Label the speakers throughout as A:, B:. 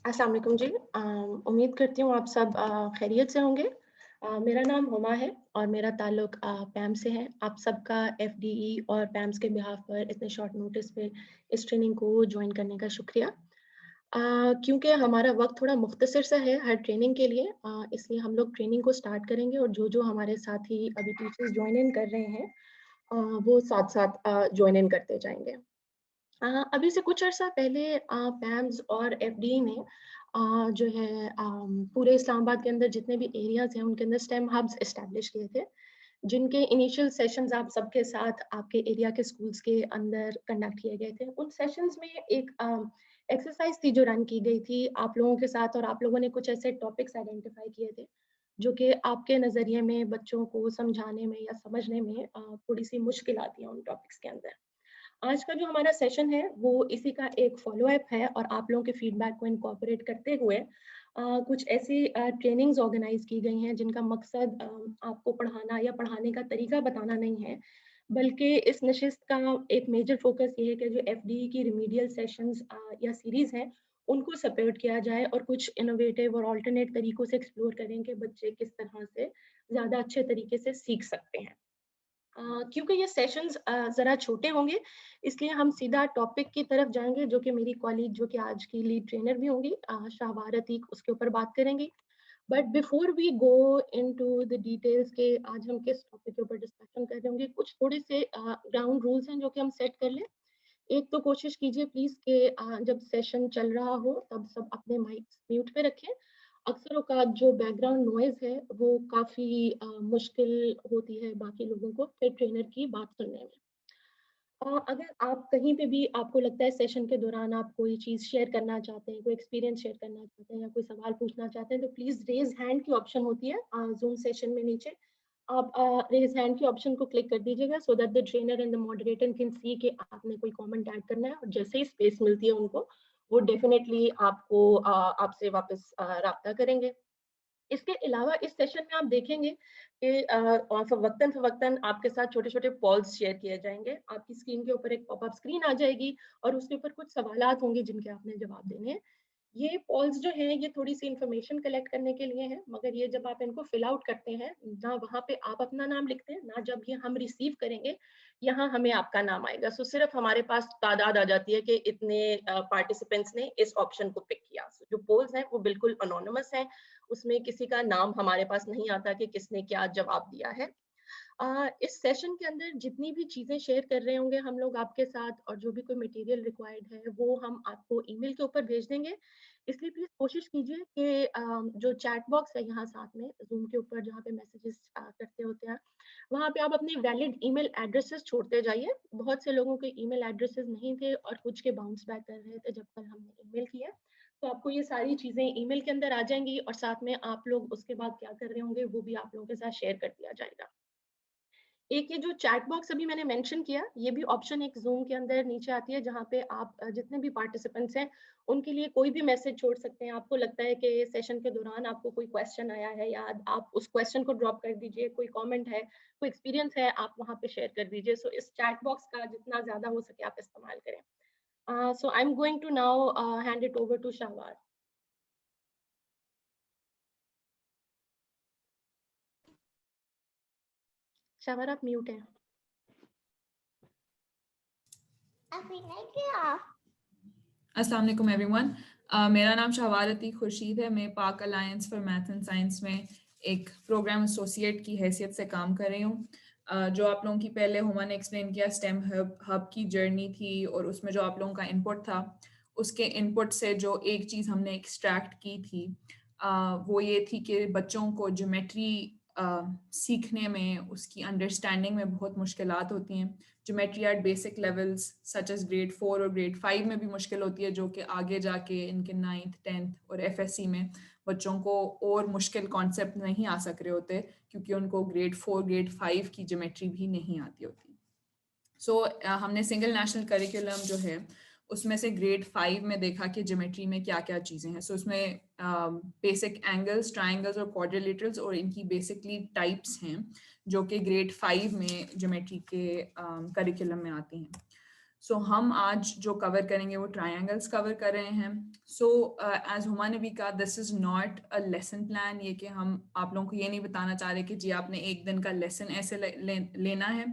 A: अस्सलाम वालेकुम जी। उम्मीद करती हूँ आप सब खैरियत से होंगे। मेरा नाम हुमा है और मेरा ताल्लुक पैम से है। आप सबका एफडीई और पैम्स के बिहाफ पर इतने शॉर्ट नोटिस पे इस ट्रेनिंग को ज्वाइन करने का शुक्रिया। क्योंकि हमारा वक्त थोड़ा मुख्तसर सा है हर ट्रेनिंग के लिए, इसलिए हम लोग ट्रेनिंग को स्टार्ट करेंगे और जो जो हमारे साथी अभी टीचर्स ज्वाइन इन कर रहे हैं वो साथ साथ ज्वाइन इन करते जाएंगे। अभी से कुछ अर्सा पहले पैम्स और एफडीई ने जो है पूरे इस्लामाबाद के अंदर जितने भी एरियाज हैं उनके अंदर स्टेम हब्स एस्टैब्लिश किए थे, जिनके इनिशियल सेशंस आप सबके साथ आपके एरिया के स्कूल्स के अंदर कंडक्ट किए गए थे। उन सेशंस में एक एक्सरसाइज थी जो रन की गई थी आप लोगों के साथ, और आप लोगों ने कुछ ऐसे टॉपिक्स आइडेंटिफाई किए थे जो कि आपके नज़रिए में बच्चों को समझाने में या समझने में थोड़ी सी मुश्किल आती है उन टॉपिक्स के अंदर। आज का जो हमारा सेशन है वो इसी का एक फॉलो अप है और आप लोगों के फीडबैक को इनकॉर्पोरेट करते हुए कुछ ऐसी ट्रेनिंग्स ऑर्गेनाइज की गई हैं जिनका मकसद आपको पढ़ाना या पढ़ाने का तरीका बताना नहीं है, बल्कि इस नशिस्त का एक मेजर फोकस ये है कि जो एफडीई की रिमीडियल सेशंस या सीरीज हैं उनको सपोर्ट किया जाए और कुछ इनोवेटिव और ऑल्टरनेट तरीकों से एक्सप्लोर करें कि बच्चे किस तरह से ज़्यादा अच्छे तरीके से सीख सकते हैं। क्योंकि ये सेशंस ज़रा छोटे होंगे, इसलिए हम सीधा टॉपिक की तरफ जाएँगे जो कि मेरी कॉलीग जो कि आज की लीड ट्रेनर भी होंगी शाहवार अतीक, उसके ऊपर बात करेंगी। But before we go into the details के आज हम किस टॉपिक के ऊपर डिस्कशन कर रहे होंगे, कुछ थोड़े से ग्राउंड रूल्स हैं जो कि हम सेट कर लें। एक तो कोशिश कीजिए प्लीज़ कि जब सेशन चल रहा हो तब सब अपने माइक्स म्यूट पे रखें। अक्सर औक़ात जो बैकग्राउंड नॉइज़ है वो काफ़ी मुश्किल होती है बाकी लोगों को फिर ट्रेनर की बात सुनने में। अगर आप कहीं पे भी आपको लगता है सेशन के दौरान आप कोई चीज़ शेयर करना चाहते हैं, कोई एक्सपीरियंस शेयर करना चाहते हैं या कोई सवाल पूछना चाहते हैं, तो प्लीज़ रेज़ हैंड की ऑप्शन होती है ज़ूम सेशन में नीचे। आप रेज़ हैंड के ऑप्शन को क्लिक कर दीजिएगा so that the trainer and the moderator can see कि आपने कोई कमेंट ऐड करना है, और जैसे ही स्पेस मिलती है उनको, वो डेफिनिटली आपको आपसे वापस राब्ता करेंगे। इसके अलावा इस सेशन में आप देखेंगे कि फ़वक्तन आपके साथ छोटे-छोटे पॉल्स शेयर किए जाएँगे। आपकी स्क्रीन के ऊपर एक पॉपअप स्क्रीन आ जाएगी और उसके ऊपर कुछ सवालात होंगे जिनके आपने जवाब देने हैं। ये पॉल्स जो हैं ये थोड़ी-सी इन्फॉर्मेशन कलेक्ट करने के लिए हैं, मगर ये जब आप इनको फिल आउट करते हैं, ना वहाँ पे आप अपना नाम लिखते हैं, ना जब ये हम रिसीव करेंगे, यहाँ हमें आपका नाम आएगा। सो सिर्फ़ हमारे पास तादाद आ जाती है कि इतने पार्टिसिपेंट्स ने इस ऑप्शन को पिक किया। सो जो पोल्स हैं वो बिल्कुल एनोनिमस हैं, उसमें किसी का नाम हमारे पास नहीं आता कि किसने क्या जवाब दिया है। इस सेशन के अंदर जितनी भी चीज़ें शेयर कर रहे होंगे हम लोग आपके साथ और जो भी कोई मटेरियल रिक्वायर्ड है वो हम आपको ईमेल के ऊपर भेज देंगे। इसलिए प्लीज़ कोशिश कीजिए कि जो चैट बॉक्स है यहाँ साथ में ज़ूम के ऊपर जहाँ पे मैसेजेस करते होते हैं, वहाँ पे आप अपने वैलिड ईमेल एड्रेसेस छोड़ते जाइए। बहुत से लोगों के ईमेल एड्रेसेस नहीं थे और कुछ के बाउंस बैक कर रहे थे जब कल हमने ईमेल किया। तो आपको ये सारी चीज़ें ईमेल के अंदर आ जाएँगी और साथ में आप लोग उसके बाद क्या कर रहे होंगे वो भी आप लोगों के साथ शेयर कर दिया जाएगा। एक ये जो चैट बॉक्स अभी मैंने मेंशन किया, ये भी ऑप्शन एक ज़ूम के अंदर नीचे आती है जहाँ पे आप जितने भी पार्टिसिपेंट्स हैं, उनके लिए कोई भी मैसेज छोड़ सकते हैं। आपको लगता है कि सेशन के दौरान आपको कोई क्वेश्चन आया है या आप उस क्वेश्चन को ड्रॉप कर दीजिए, कोई कमेंट है, कोई एक्सपीरियंस है, आप वहाँ पे शेयर कर दीजिए। सो इस चैट बॉक्स का जितना ज़्यादा हो सके आप इस्तेमाल करें। So I am going to now hand it over to Shahwar. Shahwar आप म्यूट हैं।
B: अभी नहीं किया।
C: अस्सलाम वालेकुम एवरीवन। मेरा नाम शाहवार अतीक खुर्शीद है। मैं पाक alliance for math and science में एक प्रोग्राम एसोसिएट की हैसियत से काम कर रही हूँ। जो आप लोगों की पहले हुमा ने एक्सप्लेन किया स्टेम हब की जर्नी थी और उसमें जो आप लोगों का इनपुट था, उसके इनपुट से जो एक चीज़ हमने एक्सट्रैक्ट की थी वो ये थी कि बच्चों को ज्योमेट्री सीखने में, उसकी अंडरस्टैंडिंग में बहुत मुश्किलात होती हैं। Geometry at basic levels such as grade 4 और ग्रेड 5 में भी मुश्किल होती है, जो कि आगे जाके इनके 9th 10th और एफएससी में बच्चों को और मुश्किल कॉन्सेप्ट नहीं आ सक रहे होते क्योंकि उनको ग्रेड 4 ग्रेड 5 की ज्योमेट्री भी नहीं आती होती। सो हमने सिंगल नेशनल करिकुलम जो है उसमें से ग्रेड 5 में देखा कि ज्योमेट्री में क्या क्या चीज़ें हैं। सो उसमें बेसिक एंगल्स, ट्राइंगल्स और क्वाड्रिलेटरल्स और इनकी बेसिकली टाइप्स हैं जो कि ग्रेड 5 में ज्योमेट्री के करिकुलम में आती हैं। सो हम आज जो कवर करेंगे वो ट्रायंगल्स कवर कर रहे हैं. सो एज हुमा ने भी कहा, this is not a lesson plan. ये कि हम आप लोगों को ये नहीं बताना चाह रहे कि जी आपने एक दिन का लेसन ऐसे लेना है.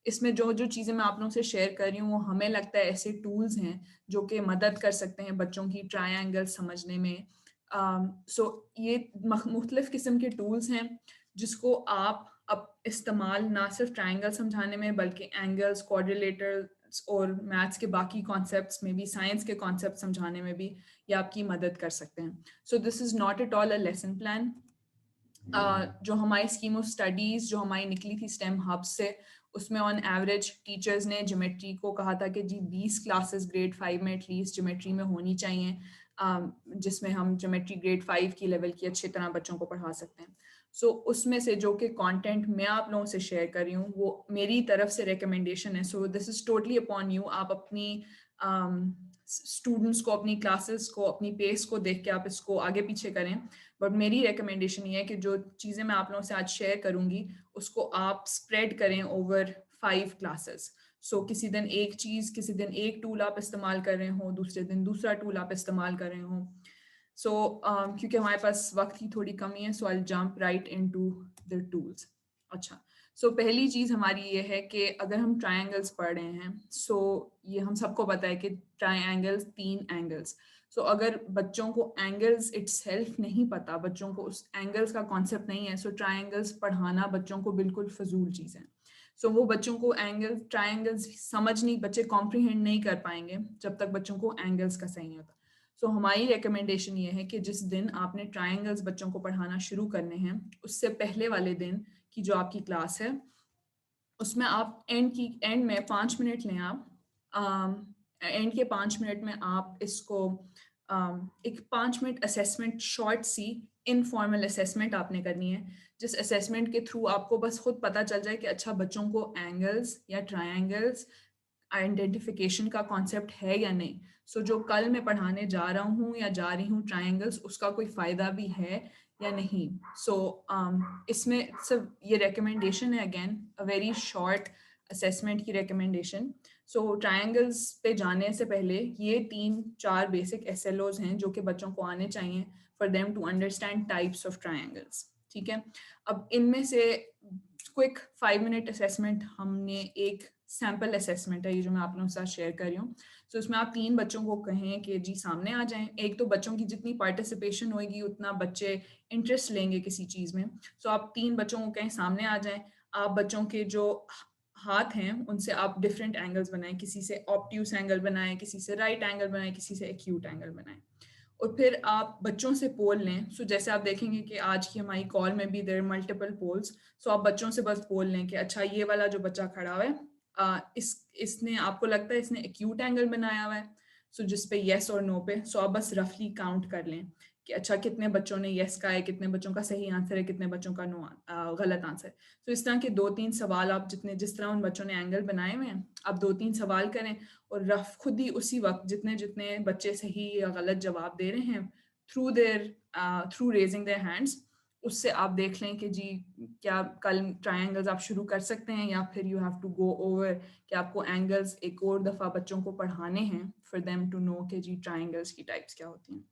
C: इसमें जो जो चीज़ें मैं आप लोगों से शेयर कर रही हूँ वो हमें लगता है ऐसे टूल्स हैं जो कि मदद कर सकते हैं बच्चों की ट्रायंगल समझने में. सो ये मुख्तलिफ किस्म के टूल्स हैं जिसको आप अब इस्तेमाल ना सिर्फ ट्रायंगल समझाने में बल्कि एंगल्स, क्वाड्रिलेटरल्स और मैथ्स के बाकी कॉन्सेप्ट्स में भी, साइंस के कॉन्सेप्ट समझाने में भी ये आपकी मदद कर सकते हैं. So this is not at all a lesson plan. जो हमारी स्कीम ऑफ स्टडीज़ जो हमारी निकली थी स्टेम हब से, उसमें ऑन एवरेज टीचर्स ने ज्योमेट्री को कहा था कि जी 20 क्लासेस ग्रेड 5 में एटलीस्ट ज्योमेट्री में होनी चाहिए, जिसमें हम ज्योमेट्री ग्रेड 5 की लेवल की अच्छी तरह बच्चों को पढ़ा सकते हैं. सो उसमें से जो कि कंटेंट मैं आप लोगों से शेयर कर रही हूँ वो मेरी तरफ से रिकमेंडेशन है. So this is totally upon you. आप अपनी स्टूडेंट्स को, अपनी क्लासेस को, अपनी पेस को देख के आप इसको आगे पीछे करें. बट मेरी रिकमेंडेशन ये है कि जो चीज़ें मैं आप लोगों से आज शेयर करूँगी उसको आप स्प्रेड करें ओवर 5 क्लासेस. सो किसी दिन एक चीज़, किसी दिन एक टूल आप इस्तेमाल कर रहे हो, दूसरे दिन दूसरा टूल आप इस्तेमाल कर रहे हो. सो क्योंकि हमारे पास वक्त की थोड़ी कमी है, so I jump right into the tools. अच्छा, सो पहली चीज़ हमारी ये है कि अगर हम ट्रायंगल्स पढ़ रहे हैं, सो ये हम सबको पता है कि ट्रायंगल्स 3 एंगल्स. सो अगर बच्चों को एंगल्स इटसेल्फ नहीं पता, बच्चों को उस एंगल्स का कॉन्सेप्ट नहीं है, सो ट्रायंगल्स पढ़ाना बच्चों को बिल्कुल फजूल चीज़ है. सो वो बच्चों को ट्रायंगल्स समझ नहीं, बच्चे कॉम्प्रीहेंड नहीं कर पाएंगे जब तक बच्चों को एंगल्स का सही नहीं होता. सो हमारी रिकमेंडेशन ये है कि जिस दिन आपने ट्रायंगल्स बच्चों को पढ़ाना शुरू करने हैं, उससे पहले वाले दिन की जो आपकी क्लास है उसमें आप एंड में 5 मिनट लें. आप एंड के 5 मिनट में आप इसको एक 5 मिनट असेसमेंट, शॉर्ट सी इनफॉर्मल असेसमेंट आपने करनी है, जिस असेसमेंट के थ्रू आपको बस खुद पता चल जाए कि अच्छा बच्चों को एंगल्स या ट्रायंगल्स आइडेंटिफिकेशन का कॉन्सेप्ट है या नहीं. सो जो कल मैं पढ़ाने जा रहा हूँ या जा रही हूँ ट्रायंगल्स, उसका कोई फ़ायदा भी है या नहीं. सो इसमें सिर्फ ये रिकमेंडेशन है, again a very short assessment की रिकमेंडेशन. सो ट्रायंगल्स पे जाने से पहले ये 3-4 बेसिक एसएलओज हैं जो कि बच्चों को आने चाहिए for them to understand types of triangles. ठीक है, अब इनमें से क्विक 5 मिनट असेसमेंट, हमने एक सैम्पल असेसमेंट है ये जो मैं आप लोगों के साथ शेयर कर रही हूँ. सो इसमें आप 3 बच्चों को कहें कि जी सामने आ जाएं. एक तो बच्चों की जितनी पार्टिसिपेशन होगी उतना बच्चे इंटरेस्ट लेंगे किसी चीज़ में. सो आप 3 बच्चों को कहें सामने आ जाएं. आप बच्चों के जो हाथ हैं उनसे आप डिफरेंट एंगल्स बनाएं, किसी से ऑब्ट्यूस एंगल बनाएं, किसी से राइट एंगल बनाएं, किसी से एक्यूट एंगल बनाएं. और फिर आप बच्चों से पोल लें. सो जैसे आप देखेंगे कि आज की हमारी कॉल में भी देयर मल्टीपल पोल्स. सो आप बच्चों से बस पोल लें कि अच्छा ये वाला जो बच्चा खड़ा हुआ है, इसने, आपको लगता है इसने एक्यूट एंगल बनाया हुआ है. सो जिस पे येस और नो पे, सो आप बस रफली काउंट कर लें कि अच्छा कितने बच्चों ने येस का है, कितने बच्चों का सही आंसर है, कितने बच्चों का गलत आंसर है. तो इस तरह के 2-3 सवाल आप जिस तरह उन बच्चों ने एंगल बनाए हुए हैं, आप 2-3 सवाल करें और रफ खुद ही उसी वक्त जितने जितने बच्चे सही या गलत जवाब दे रहे हैं थ्रू रेजिंग देयर हैंड्स, उससे आप देख लें कि जी क्या कल ट्रायंगल्स आप शुरू कर सकते हैं या फिर you have to go over कि आपको एंगल्स एक और दफ़ा बच्चों को पढ़ाने हैं फॉर देम टू नो कि जी ट्रायंगल्स की टाइप्स क्या होती हैं.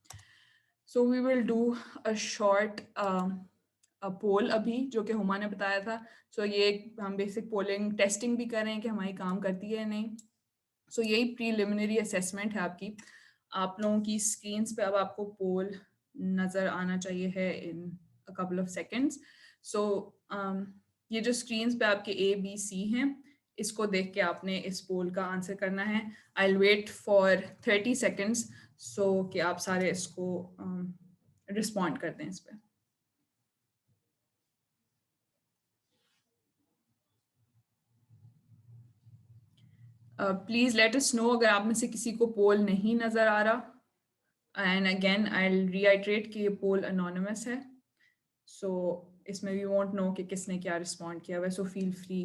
C: So we will do a short poll अभी जो कि हुमा ने बताया था. सो ये हम बेसिक पोलिंग टेस्टिंग भी कर रहे हैं कि हमारी काम करती है या नहीं. सो यही प्रीलिमिनरी असेसमेंट है आपकी. आप लोगों की स्क्रीन्स पे अब आपको पोल नज़र आना चाहिए है इन अ कपल ऑफ सेकेंड्स. सो ये जो स्क्रीन्स पे आपके A B C हैं, इसको देख के आपने इस पोल का आंसर करना है. I will wait for 30 seconds so कि आप सारे इसको रिस्पॉन्ड कर दें इस पर. प्लीज़ लेट अस नो अगर आप में से किसी को पोल नहीं नज़र आ रहा. एंड अगेन आई विल रीआइट्रेट कि ये पोल अनोनिमस है. सो इसमें वी वोंट नो कि किसने क्या रिस्पॉन्ड किया हुआ है. So feel free.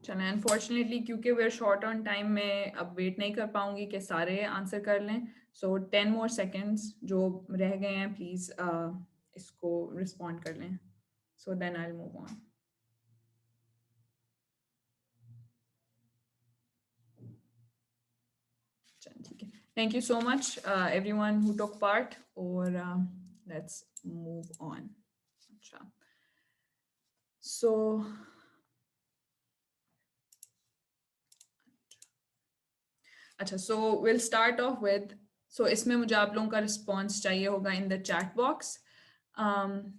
C: चलें, अनफॉर्चुनेटली क्योंकि वे शॉर्ट ऑन टाइम में अब वेट नहीं कर पाऊंगी कि सारे आंसर कर लें, सो 10 मोर सेकेंड्स जो रह गए हैं प्लीज इसको रिस्पॉन्ड कर लें, so then I will move on. ठीक है, thank you so much everyone who took part, और लेट्स मूव ऑन। अच्छा, सो अच्छा, so will start off with, so इसमें मुझे आप लोगों का रिस्पॉन्स चाहिए होगा in the chat box.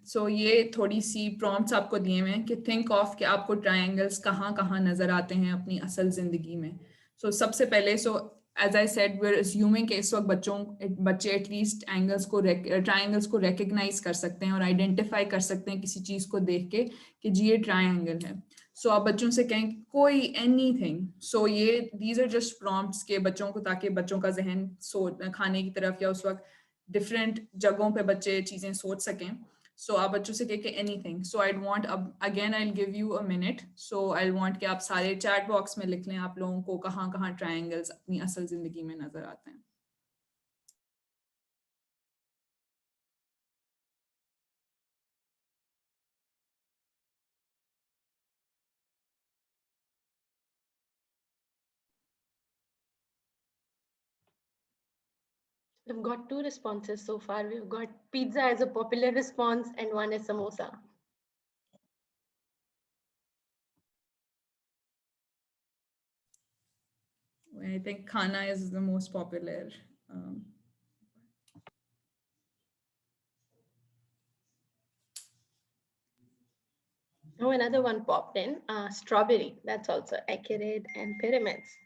C: So ये थोड़ी सी प्रॉम्प्ट्स आपको दिए हुए हैं कि थिंक ऑफ कि आपको ट्रायंगल्स कहाँ कहाँ नजर आते हैं अपनी असल जिंदगी में। सो सबसे पहले, so as I said, we are assuming कि इस वक्त बच्चे एटलीस्ट ट्रायंगल्स को रिकग्नाइज कर सकते हैं और आइडेंटिफाई कर सकते हैं किसी चीज को देख के कि जी ये ट्रायंगल है। सो आप बच्चों से कहें कोई एनीथिंग, सो ये दीज आर जस्ट प्रॉम्प्ट्स के बच्चों को, ताकि बच्चों का जहन खाने की तरफ या उस वक्त डिफरेंट जगहों पे बच्चे चीजें सोच सकें। सो आप बच्चों से कह के एनीथिंग। सो आई वांट, अब again I give you a minute, so I want कि आप सारे चैट बॉक्स में लिख लें आप लोगों को कहाँ कहाँ ट्रायंगल्स अपनी असल जिंदगी में नजर आते हैं।
A: We've got 2 responses so far. We've got pizza as a popular response and one is samosa.
C: I think khana is the most popular.
A: Oh, another one popped in, strawberry. That's also accurate, and pyramids.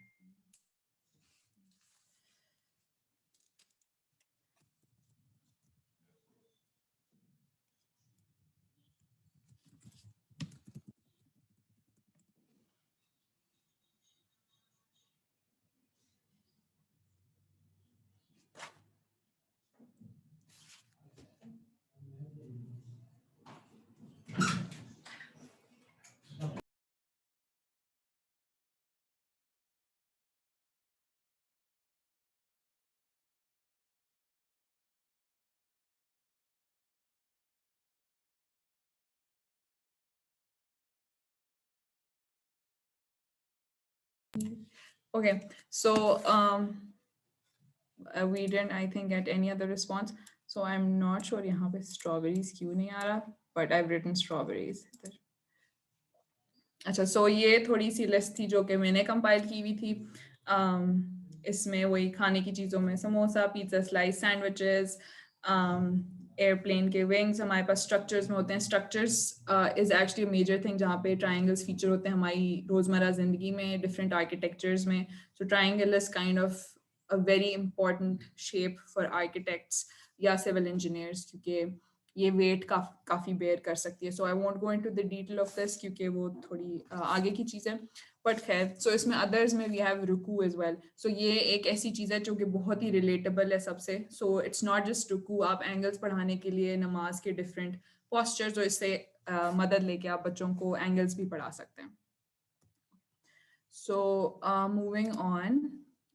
C: Okay, so we didn't, I think, get any other response, so I'm not sure यहाँ पे strawberries क्यों नहीं आ रहा, but I've written strawberries. अच्छा, सो ये थोड़ी सी list थी जो कि मैंने कंपाइल की हुई थी। इसमें वही खाने की चीज़ों में samosa, pizza slice, sandwiches, airplane के विंग्स हमारे पास स्ट्रक्चर्स में होते हैं। Structures is actually major thing जहाँ पे ट्रायंगल्स फीचर होते हैं हमारी रोज़मर्रा ज़िंदगी में, डिफरेंट आर्किटेक्चर्स में। So triangle is kind of a very important shape for architects या सिविल इंजीनियर्स, क्योंकि ये वेट काफ़ी बेयर कर सकती है। So I won't go into the detail of this क्योंकि वो थोड़ी आगे की चीज़ है, बट खैर। सो इसमें अदर्स में वी हैव रुकू एज वेल। सो ये एक ऐसी चीज़ है जो कि बहुत ही रिलेटेबल है सबसे। सो इट्स नॉट जस्ट रुकू, आप एंगल्स पढ़ाने के लिए नमाज के डिफरेंट पोस्चर्स और इससे मदद लेके आप बच्चों को एंगल्स भी पढ़ा सकते हैं। So moving on.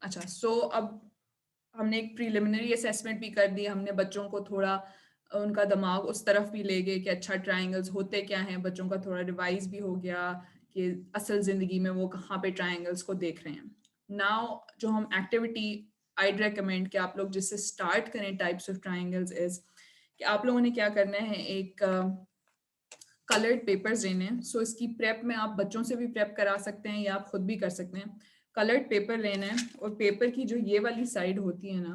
C: अच्छा, सो अब हमने एक प्रीलिमिनरी असेसमेंट भी कर दी, हमने बच्चों को थोड़ा उनका दिमाग उस तरफ भी ले गए कि अच्छा ट्रायंगल्स होते क्या हैं, बच्चों का थोड़ा रिवाइज भी हो गया कि असल ज़िंदगी में वो कहाँ पे ट्रायंगल्स को देख रहे हैं। नाउ जो हम एक्टिविटी आईड रेकमेंड कि आप लोग जिससे स्टार्ट करें टाइप्स ऑफ ट्रायंगल्स इज कि आप लोगों ने क्या करना है, एक कलर्ड पेपर्स लेने हैं। सो इसकी प्रेप में आप बच्चों से भी प्रेप करा सकते हैं या आप खुद भी कर सकते हैं। कलर्ड पेपर लेना है और पेपर की जो ये वाली साइड होती है ना,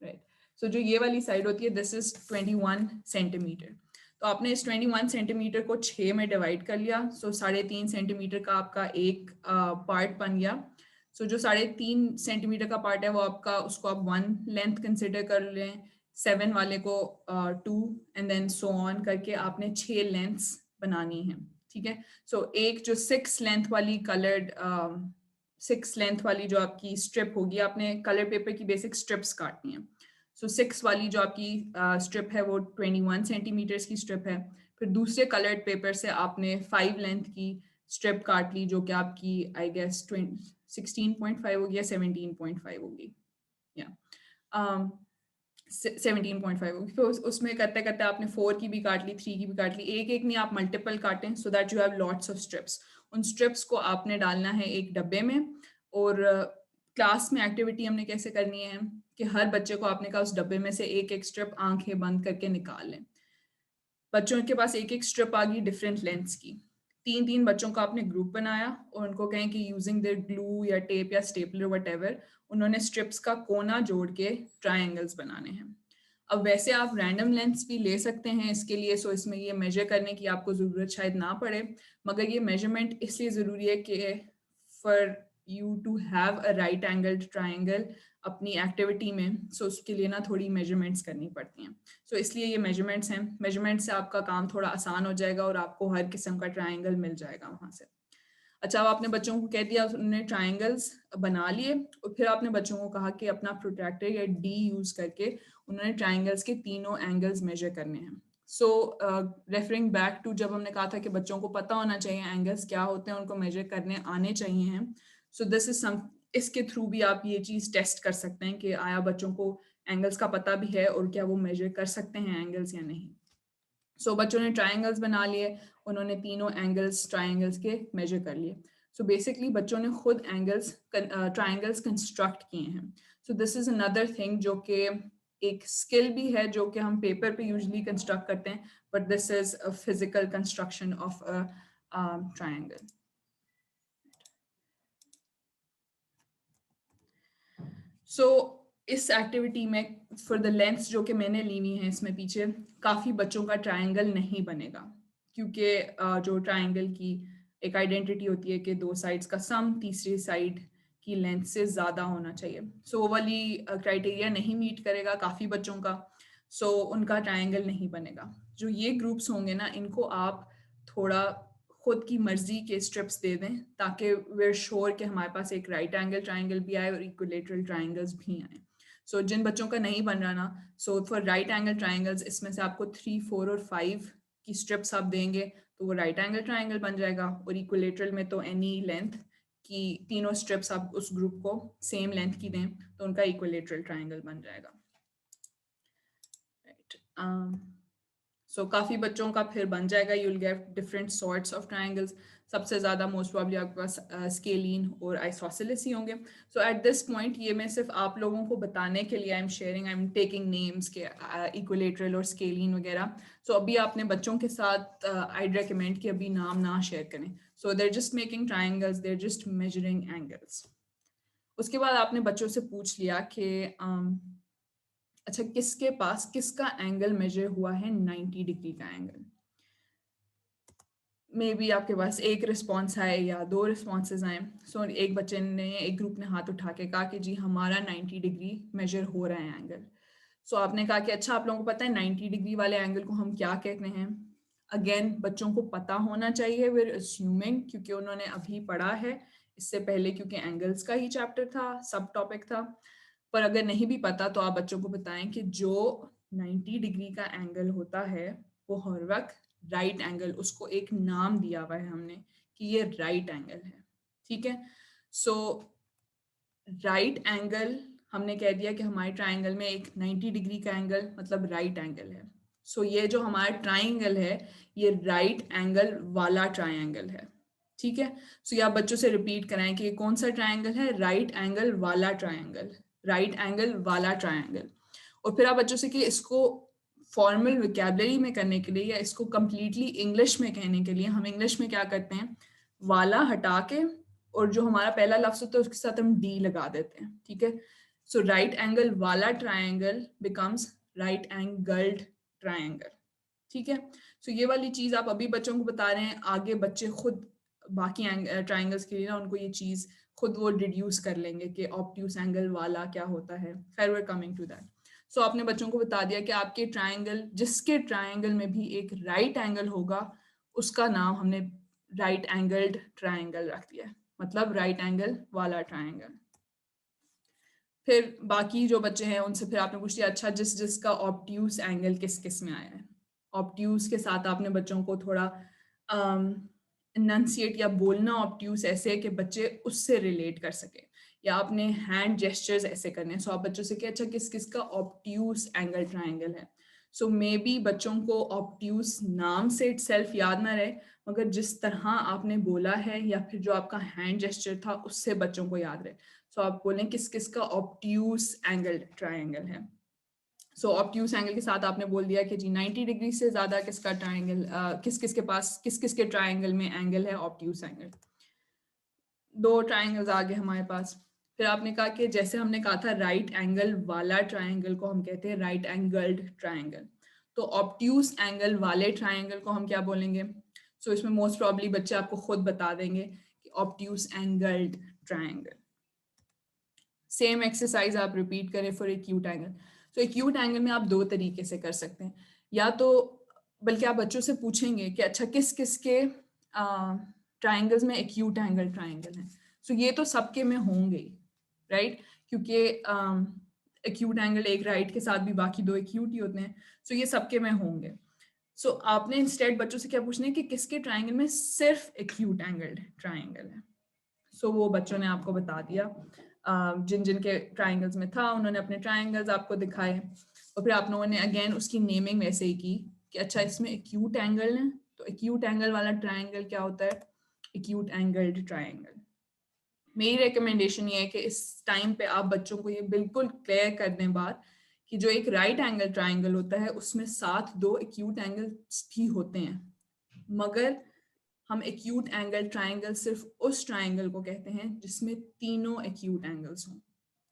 C: राइट, सो जो ये वाली साइड होती है दिस इज 21 सेंटीमीटर। तो आपने इस 21 सेंटीमीटर को 6 में डिवाइड कर लिया। सो 3.5 सेंटीमीटर का आपका एक पार्ट बन गया। सो जो 3.5 सेंटीमीटर का पार्ट है वो आपका, उसको आप 1 लेंथ कंसिडर कर लें, 7 वाले को 2 एंड देन सो ऑन करके आपने 6 लेंथ्स बनानी है। ठीक है, सो एक जो 6 लेंथ वाली कलर्ड 6 लेंथ वाली जो आपकी स्ट्रिप होगी, आपने कलर पेपर की बेसिक स्ट्रिप्स काटनी है। सो 6 वाली जो आपकी स्ट्रिप है वो 21 सेंटीमीटर्स की स्ट्रिप है। फिर दूसरे कलर्ड पेपर से आपने 5 लेंथ की स्ट्रिप काट ली जो कि आपकी आई गेस 16.5 होगी या 17.5 होगी, या 17.5 होगी। फिर उसमें करते करते आपने 4 की भी काट ली, 3 की भी काट ली, एक एक नहीं आप मल्टीपल काटें so that you have lots of strips. उन स्ट्रिप्स को आपने डालना है एक डब्बे में, और क्लास में एक्टिविटी हमने कैसे करनी है कि हर बच्चे को आपने कहा उस डब्बे में से एक एक स्ट्रिप आंखें बंद करके निकाल लें। बच्चों के पास एक एक स्ट्रिप आ गई डिफरेंट लेंथ्स की, 3 बच्चों का आपने ग्रुप बनाया और उनको कहें कि यूजिंग देयर ग्लू या टेप या स्टेपलर व्हाटएवर उन्होंने स्ट्रिप्स का कोना जोड़ के ट्रायंगल्स बनाने हैं। अब वैसे आप रैंडम लेंथ्स भी ले सकते हैं इसके लिए, सो इसमें ये मेजर करने की आपको ज़रूरत शायद ना पड़े, मगर ये मेजरमेंट इसलिए ज़रूरी है कि for you to have a right angled triangle अपनी एक्टिविटी में, सो उसके लिए ना थोड़ी मेजरमेंट्स करनी पड़ती हैं। सो इसलिए ये मेजरमेंट्स हैं, मेजरमेंट से आपका काम थोड़ा आसान हो जाएगा और आपको हर किस्म का ट्रायंगल मिल जाएगा वहाँ से। अच्छा, अब आपने बच्चों को कह दिया, उन्होंने ट्रायंगल्स बना लिए, और फिर आपने बच्चों को कहा कि अपना प्रोट्रैक्टर या डी यूज़ करके उन्होंने ट्रायंगल्स के तीनों एंगल्स मेजर करने हैं। सो रेफरिंग बैक टू जब हमने कहा था कि बच्चों को पता होना चाहिए एंगल्स क्या होते हैं, उनको मेजर करने आने चाहिए हैं। सो दिस इज सम, इसके थ्रू भी आप ये चीज़ टेस्ट कर सकते हैं कि आया बच्चों को एंगल्स का पता भी है और क्या वो मेजर कर सकते हैं एंगल्स या नहीं। सो बच्चों ने ट्रायंगल्स बना लिए, उन्होंने तीनों एंगल्स ट्रायंगल्स के मेजर कर लिए। सो बेसिकली बच्चों ने खुद एंगल्स ट्रायंगल्स कंस्ट्रक्ट किए हैं। So this is another thing जो कि एक स्किल भी है जो कि हम पेपर पे यूजुअली कंस्ट्रक्ट करते हैं, but this is a physical construction of a triangle. So इस एक्टिविटी में फॉर द लेंथ्स जो कि मैंने ली हुई है इसमें पीछे काफ़ी बच्चों का ट्रायंगल नहीं बनेगा, क्योंकि जो ट्रायंगल की एक आइडेंटिटी होती है कि दो साइड्स का सम तीसरी साइड की लेंथ से ज़्यादा होना चाहिए। सो वो वाली क्राइटेरिया नहीं मीट करेगा काफ़ी बच्चों का, सो उनका ट्रायंगल नहीं बनेगा। जो ये ग्रुप्स होंगे ना, इनको आप थोड़ा खुद की मर्जी के स्ट्रिप्स दे दें ताकि वेयर श्योर कि हमारे पास एक राइट एंगल ट्रायंगल भी आए और इक्विलेटरल ट्रायंगल्स भी आए। सो जिन बच्चों का नहीं बन रहा ना, so for right angle triangles इसमें से आपको 3, 4 और 5 की स्ट्रिप्स आप देंगे तो वो राइट एंगल ट्रायंगल बन जाएगा, और इक्विलेटरल में तो एनी लेंथ की तीनों स्ट्रिप्स आप उस ग्रुप को सेम लेंथ की दें तो उनका इक्विलेटरल ट्रायंगल बन जाएगा। राइट, सो काफ़ी बच्चों का फिर बन जाएगा, you will get different sorts of triangles. सबसे ज़्यादा मोस्ट प्रॉब्ली आपके पास स्केलीन और आइसोसेलेस ही होंगे। सो एट दिस पॉइंट ये मैं सिर्फ आप लोगों को बताने के लिए आई एम टेकिंग नेम्स के इक्विलेटरल और स्केलीन वगैरह। सो अभी आपने बच्चों के साथ आईड रेकमेंड कि अभी नाम ना शेयर करें। सो देर जस्ट मेकिंग ट्रायंगल्स, देर जस्ट मेजरिंग एंगल्स। उसके बाद आपने बच्चों से पूछ लिया कि अच्छा किसके पास किसका एंगल मेजर हुआ है 90 डिग्री का एंगल। मे बी आपके पास एक रिस्पॉन्स आए या 2 रिस्पॉन्सेज आए। सो एक बच्चे ने, एक ग्रुप ने हाथ उठा के कहा कि जी हमारा 90 डिग्री मेजर हो रहा है एंगल। सो आपने कहा कि अच्छा आप लोगों को पता है 90 डिग्री वाले एंगल को हम क्या कहते हैं। अगेन बच्चों को पता होना चाहिए, we're assuming, क्योंकि उन्होंने अभी पढ़ा है इससे पहले, क्योंकि एंगल्स का ही चैप्टर था, सब टॉपिक था। पर अगर नहीं भी पता तो आप बच्चों को बताएं कि जो 90 डिग्री का एंगल होता है वो हर वक्त राइट एंगल, उसको एक नाम दिया हुआ है हमने कि ये राइट एंगल है। ठीक है, सो राइट एंगल हमने कह दिया कि हमारे ट्राइंगल में एक 90 डिग्री का एंगल मतलब राइट एंगल है। सो ये जो हमारा ट्राइंगल है ये राइट एंगल वाला ट्राइंगल है। ठीक है, सो ये आप बच्चों से रिपीट कराएं कि कौन सा ट्राइंगल है, राइट एंगल वाला ट्राइंगल, राइट एंगल वाला ट्राइंगल। और फिर आप बच्चों से कि इसको फॉर्मल विकैबुलरी में करने के लिए या इसको कंप्लीटली इंग्लिश में कहने के लिए हम इंग्लिश में क्या करते हैं, वाला हटा के और जो हमारा पहला लफ्ज होता है उसके साथ हम डी लगा देते हैं। ठीक है, सो राइट एंगल वाला triangle becomes right angled triangle. ठीक है, सो ये वाली चीज आप अभी बच्चों को बता रहे हैं, आगे बच्चे खुद बाकी ट्राइंगल्स के लिए ना उनको ये चीज खुद वो डिड्यूस कर लेंगे कि ऑब्ट्यूस एंगल वाला क्या होता है। खैर we are coming to that. So आपने बच्चों को बता दिया कि आपके ट्राइंगल, जिसके ट्राइंगल में भी एक राइट एंगल होगा उसका नाम हमने राइट एंगल्ड ट्राइंगल रख दिया है, मतलब राइट एंगल वाला ट्राइंगल। फिर बाकी जो बच्चे हैं उनसे फिर आपने पूछ लिया अच्छा जिसका ऑब्ट्यूस एंगल किस किस में आया है। ऑब्ट्यूस के साथ आपने बच्चों को थोड़ा इनंसिएट या बोलना ऑब्ट्यूस ऐसे है कि बच्चे उससे रिलेट कर सके, या आपने हैंड जेस्चर्स ऐसे करने हैं। सो आप बच्चों से कि अच्छा किस किस का ऑब्ट्यूस एंगल ट्रायंगल है। सो मे बी बच्चों को ऑब्ट्यूस नाम से इटसेल्फ याद ना रहे, मगर जिस तरह आपने बोला है या फिर जो आपका हैंड जेस्चर था उससे बच्चों को याद रहे। सो आप बोलें किस किस का ऑब्ट्यूस एंगल ट्रायंगल है। सो ऑब्ट्यूस एंगल के साथ आपने बोल दिया कि जी 90 डिग्री से ज्यादा किसका ट्रायंगल, किस किस के पास किस किस के ट्रायंगल में एंगल है ऑब्ट्यूस एंगल। दो ट्रायंगल्स आ गए हमारे पास। फिर आपने कहा कि जैसे हमने कहा था राइट एंगल वाला ट्रायंगल को हम कहते हैं राइट एंगल्ड ट्रायंगल, तो ऑब्ट्यूस एंगल वाले ट्रायंगल को हम क्या बोलेंगे। सो इसमें मोस्ट प्रॉब्ली बच्चे आपको खुद बता देंगे कि obtuse angled triangle. Same exercise आप रिपीट करें फॉर एक्यूट एंगल। तो एक्यूट एंगल में आप दो तरीके से कर सकते हैं, या तो बल्कि आप बच्चों से पूछेंगे कि अच्छा किस किस के ट्रायंगल्स में एक्यूट एंगल ट्रायंगल है। सो ये तो सबके में होंगे ही, राइट, क्योंकि एक्यूट एंगल एक राइट के साथ भी बाकी दो एक्यूट ही होते हैं। सो ये सबके में होंगे। सो आपने इंस्टेड बच्चों से क्या पूछना है कि किसके ट्रायंगल में सिर्फ एक्यूट एंगल्ड ट्रायंगल है। सो वो बच्चों ने आपको बता दिया, जिन जिन के ट्रायंगल्स में था उन्होंने अपने ट्रायंगल्स आपको दिखाए, और फिर आप लोगों ने अगेन उसकी नेमिंग वैसे ही की कि अच्छा इसमें एक्यूट एंगल है, तो एक्यूट एंगल वाला ट्रायंगल क्या होता है, एक्यूट एंगल्ड ट्रायंगल। मेरी रिकमेंडेशन ये है कि इस टाइम पे आप बच्चों को ये बिल्कुल क्लियर कर दें बात कि जो एक राइट एंगल ट्रायंगल होता है उसमें साथ दो एक्यूट एंगल्स भी होते हैं, मगर हम एक्यूट एंगल ट्रायंगल सिर्फ उस ट्रायंगल को कहते हैं जिसमें तीनों एक्यूट एंगल्स हों।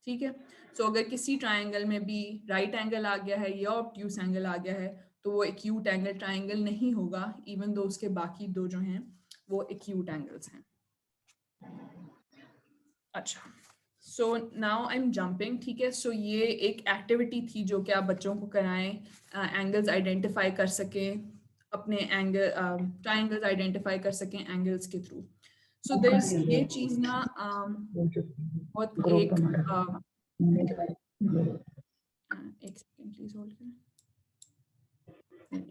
C: ठीक है, सो अगर किसी ट्रायंगल में भी राइट एंगल आ गया है या ऑब्ट्यूस एंगल आ गया है तो वो एक्यूट एंगल ट्रायंगल नहीं होगा, इवन दो उसके बाकी दो जो हैं वो एक्यूट एंगल्स हैं। अच्छा, so now I am jumping. ठीक है, सो ये एक एक्टिविटी थी जो कि आप बच्चों को कराएं, एंगल्स आइडेंटिफाई कर सकें, अपने एंगल ट्रायंगल्स आइडेंटिफाई कर सकें एंगल्स के थ्रू। सो दिस ये चीज़ ना बहुत एक सेकंड प्लीज होल्ड करें।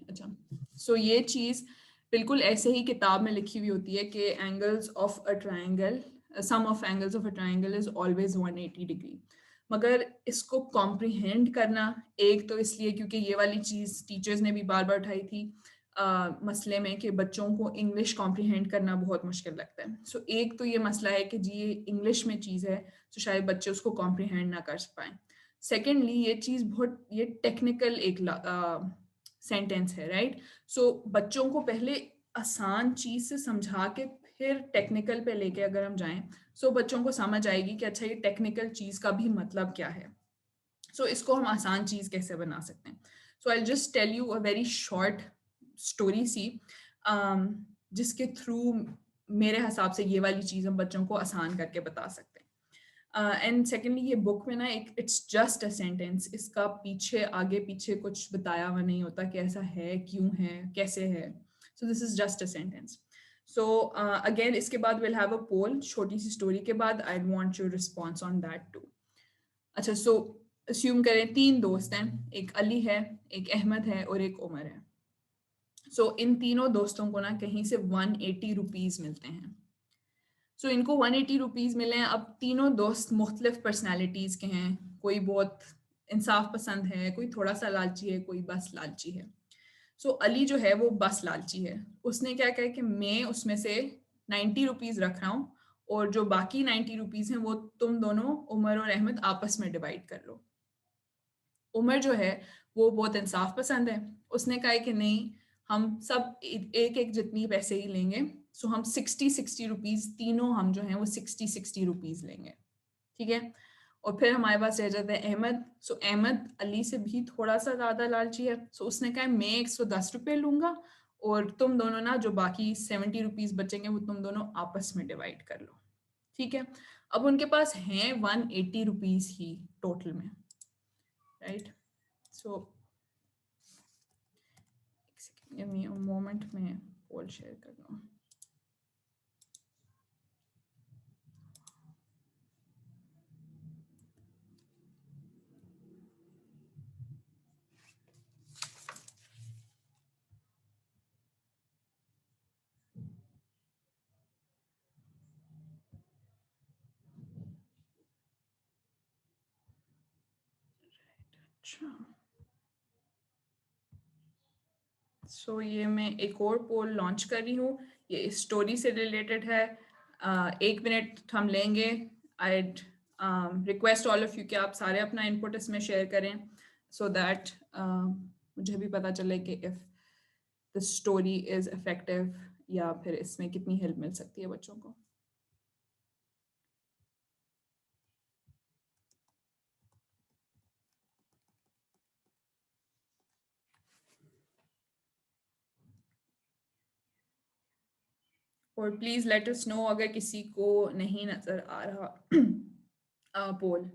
C: अच्छा, सो ये चीज़ बिल्कुल ऐसे ही किताब में लिखी हुई होती है कि angles of a triangle, sum of angles of a triangle is always 180 degree. मगर इसको कॉम्प्रिहेंड करना, एक तो इसलिए क्योंकि ये वाली चीज़ टीचर्स ने भी बार बार उठाई थी मसले में कि बच्चों को इंग्लिश कॉम्प्रिहेंड करना बहुत मुश्किल लगता है। सो एक तो ये मसला है कि जी ये इंग्लिश में चीज़ है तो शायद बच्चे उसको कॉम्प्रिहेंड ना कर पाएँ। सेकेंडली ये चीज़ बहुत ये टेक्निकल एक सेंटेंस है, राइट। सो बच्चों को पहले आसान चीज़ से समझा के फिर टेक्निकल पे लेके अगर हम जाएं सो बच्चों को समझ आएगी कि अच्छा ये टेक्निकल चीज़ का भी मतलब क्या है। सो इसको हम आसान चीज़ कैसे बना सकते हैं। So I just tell you a very short story सी जिसके थ्रू मेरे हिसाब से ये वाली चीज़ हम बच्चों को आसान करके बता सकते हैं। एंड सेकेंडली ये बुक में ना एक इट्स जस्ट अ सेंटेंस, इसका पीछे आगे पीछे कुछ बताया हुआ नहीं होता कि ऐसा है क्यों है कैसे है। So this is just a sentence. So again इसके बाद विल हैव अ पोल, छोटी सी स्टोरी के बाद I want your response on that too. अच्छा, सो अस्यूम करें तीन दोस्त हैं, एक अली है, एक अहमद है और एक उमर है। सो इन तीनों दोस्तों को ना कहीं से 180 रुपीज़ मिलते हैं। सो इनको 180 रुपीज़ मिले हैं। अब तीनों दोस्त मुख्तलिफ पर्सनैलिटीज़ के हैं, कोई बहुत इंसाफ पसंद है, कोई थोड़ा सा लालची है, कोई बस लालची है। सो अली जो है वो बस लालची है, उसने क्या कहा कि मैं उसमें से 90 रुपीज़ रख रहा हूँ और जो बाकी 90 रुपीज़ हैं वो तुम दोनों उमर और अहमद आपस में डिवाइड कर लो। उमर जो है वो बहुत इंसाफ पसंद है, उसने कहा कि नहीं हम सब एक एक जितनी पैसे ही लेंगे। सो हम 60 रुपीज़ तीनों हम जो हैं वो 60 रुपीज़ लेंगे। ठीक है, और फिर हमारे पास रह जाता है अहमद। सो अहमद अली से भी थोड़ा सा ज़्यादा लालची है। सो उसने कहा मैं 110 रुपये लूँगा और तुम दोनों ना जो बाकी 70 रुपीज़ बचेंगे वो तुम दोनों आपस में डिवाइड कर लो। ठीक है, अब उनके पास हैं 180 रुपीज़ ही टोटल में, right. So give me a moment में पोल शेयर कर दूँ। सो ये मैं एक और पोल लॉन्च कर रही हूँ, ये इस स्टोरी से रिलेटेड है। 1 मिनट हम लेंगे। I request all of you कि आप सारे अपना इनपुट इसमें शेयर करें, सो दैट मुझे भी पता चले कि if the story is effective या फिर इसमें कितनी हेल्प मिल सकती है बच्चों को। और प्लीज लेट अस नो अगर किसी को नहीं नजर आ रहा पोल।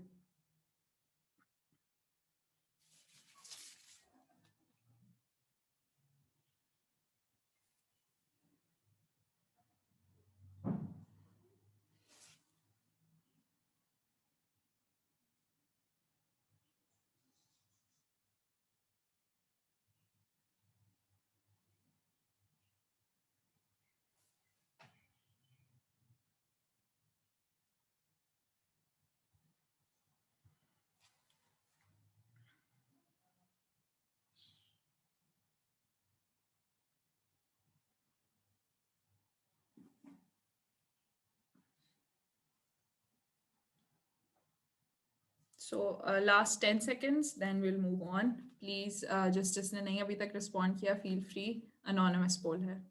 C: So last 10 seconds, then we'll move on. Please, just जिसने नहीं अभी तक respond किया, feel free. Anonymous poll है.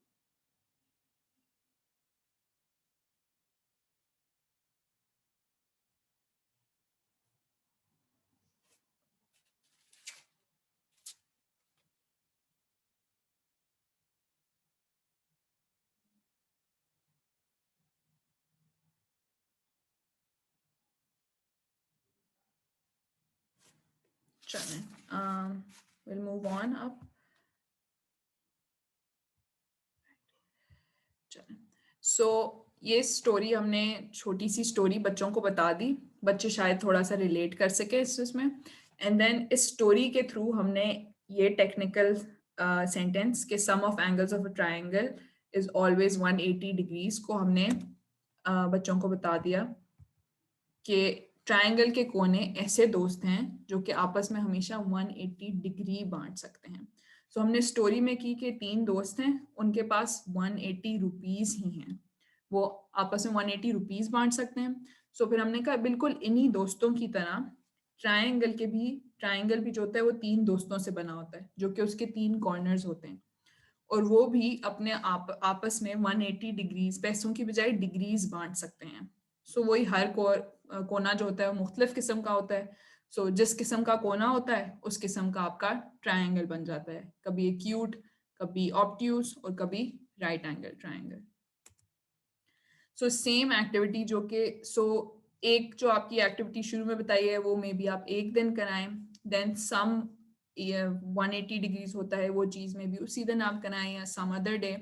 C: चलें, we'll move on अब. सो ये स्टोरी हमने छोटी सी स्टोरी बच्चों को बता दी, बच्चे शायद थोड़ा सा रिलेट कर सके इसमें। एंड देन इस स्टोरी के थ्रू हमने ये टेक्निकल सेंटेंस के sum of angles of a triangle is always 180 degrees को हमने बच्चों को बता दिया कि ट्रायंगल के कोने ऐसे दोस्त हैं जो कि आपस में हमेशा 180 डिग्री बांट सकते हैं। सो हमने स्टोरी में की कि 3 दोस्त हैं, उनके पास 180 रुपीज ही हैं, वो आपस में 180 रुपीज बांट सकते हैं। सो फिर हमने कहा बिल्कुल इन्हीं दोस्तों की तरह ट्रायंगल भी जो होता है वो 3 दोस्तों से बना होता है, जो कि उसके 3 कॉर्नर्स होते हैं, और वो भी अपने आपस में 180 डिग्रीज, पैसों की बजाय डिग्रीज बांट सकते हैं। सो वही हर कोना जो होता है वो मुख्तलिफ किस्म का होता है। सो जिस किस्म का कोना होता है उस किस्म का आपका ट्रायंगल बन जाता है, कभी एक्यूट, कभी ऑब्ट्यूज और कभी right angle triangle. So same activity जो कि एक जो आपकी एक्टिविटी शुरू में बताई है वो मे बी आप एक दिन कराएं, देन सम 180 डिग्रीज होता है वो चीज़ में भी उसी दिन आप कराएं या सम अदर डे।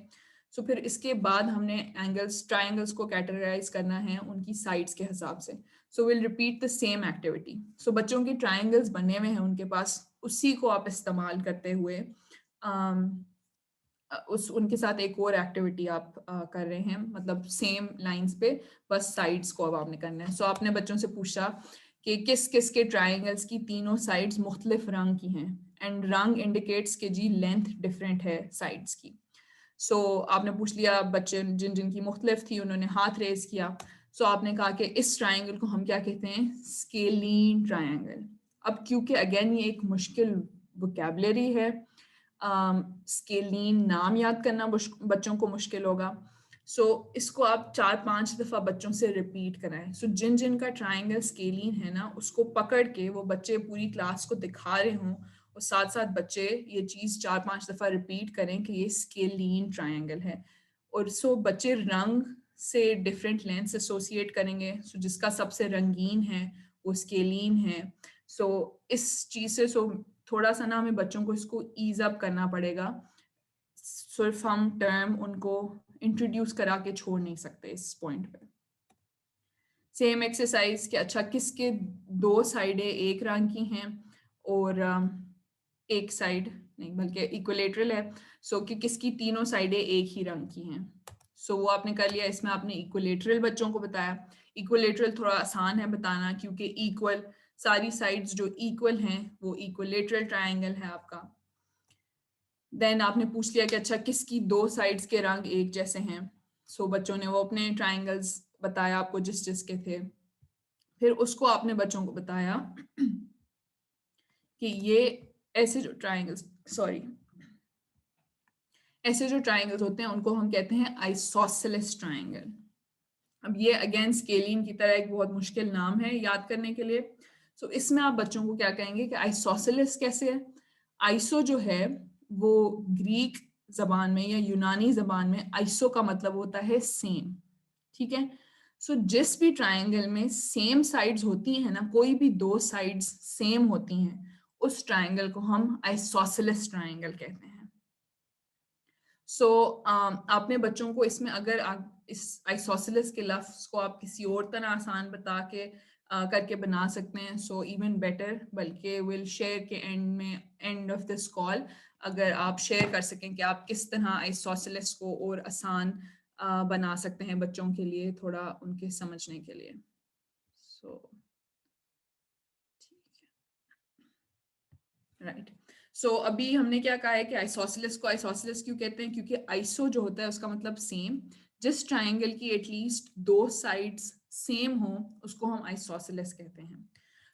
C: सो फिर इसके बाद हमने ट्रायंगल्स को कैटेगराइज करना है उनकी साइड्स के हिसाब से। So will repeat the same activity. So बच्चों के ट्रायंगल्स बने हुए हैं उनके पास, उसी को आप इस्तेमाल करते हुए उनके साथ एक और एक्टिविटी आप कर रहे हैं, मतलब सेम लाइंस पे, बस साइड्स को अब आपने करना है। सो आपने बच्चों से पूछा कि किस किस के ट्रायंगल्स की तीनों साइड्स मुख्तलिफ रंग की हैं, एंड रंग इंडिकेट्स के जी लेंथ डिफरेंट है साइड्स की। सो आपने पूछ लिया, बच्चे जिनकी मुख्तलिफ थी उन्होंने हाथ रेज किया। सो आपने कहा कि इस ट्रायंगल को हम क्या कहते हैं, स्केलीन ट्रायंगल। अब क्योंकि अगेन ये एक मुश्किल वोकैबुलरी है, स्केलीन नाम याद करना बच्चों को मुश्किल होगा। सो इसको आप 4-5 दफ़ा बच्चों से रिपीट कराएं। सो जिन का ट्रायंगल स्केलीन है ना, उसको पकड़ के वो बच्चे पूरी क्लास को दिखा रहे हों और साथ साथ बच्चे ये चीज़ 4-5 दफ़ा रिपीट करें कि ये स्केलीन ट्रायंगल है। और बच्चे रंग से डिफरेंट लेंस एसोसिएट करेंगे। सो जिसका सबसे रंगीन है वो स्केलीन है। सो इस चीज़ से थोड़ा सा ना हमें बच्चों को इसको ईज अप करना पड़ेगा, सिर्फ हम टर्म उनको इंट्रोड्यूस करा के छोड़ नहीं सकते इस पॉइंट पे। सेम एक्सरसाइज कि अच्छा किसके 2 साइडें एक रंग की हैं और एक साइड नहीं बल्कि इक्विलेटरल है, कि किसकी तीनों साइडें एक ही रंग की हैं। वो आपने कर लिया। इसमें आपने इक्विलेटरल बच्चों को बताया। इक्विलेटरल थोड़ा आसान है बताना क्योंकि इक्वल सारी साइड्स जो इक्वल हैं वो इक्विलेटरल ट्रायंगल है आपका। देन आपने पूछ लिया कि अच्छा किसकी दो साइड्स के रंग एक जैसे हैं। सो बच्चों ने वो अपने ट्रायंगल्स बताया आपको जिस जिसके थे, फिर उसको आपने बच्चों को बताया कि ये ऐसे जो ट्रायंगल्स ऐसे जो ट्रायंगल्स होते हैं उनको हम कहते हैं आइसोसेलेस ट्रायंगल। अब ये अगेन स्केलिन की तरह एक बहुत मुश्किल नाम है याद करने के लिए। सो इसमें आप बच्चों को क्या कहेंगे कि आइसोसेलेस कैसे है। आइसो जो है वो ग्रीक जबान में या यूनानी जबान में आइसो का मतलब होता है सेम, ठीक है। सो जिस भी ट्रायंगल में सेम साइड्स होती हैं ना, कोई भी दो साइड्स सेम होती हैं, उस ट्रायंगल को हम आइसोसेलेस ट्रायंगल कहते हैं। सो आपने बच्चों को इसमें अगर इस आइसोसेलेस के लफ्ज को आप किसी और तरह आसान बता के करके बना सकते हैं, सो इवन बेटर। बल्कि विल शेयर के एंड ऑफ दिस कॉल अगर आप शेयर कर सकें कि आप किस तरह आइसोसेलेस को और आसान बना सकते हैं बच्चों के लिए, थोड़ा उनके समझने के लिए। सो ठीक है, राइट। सो अभी हमने क्या कहा है कि आइसोसेलेस को आइसोसेलेस क्यों कहते हैं, क्योंकि आइसो जो होता है उसका मतलब सेम। जिस ट्रायंगल की एटलीस्ट दो साइड्स सेम हो उसको हम आइसोसेलेस कहते हैं।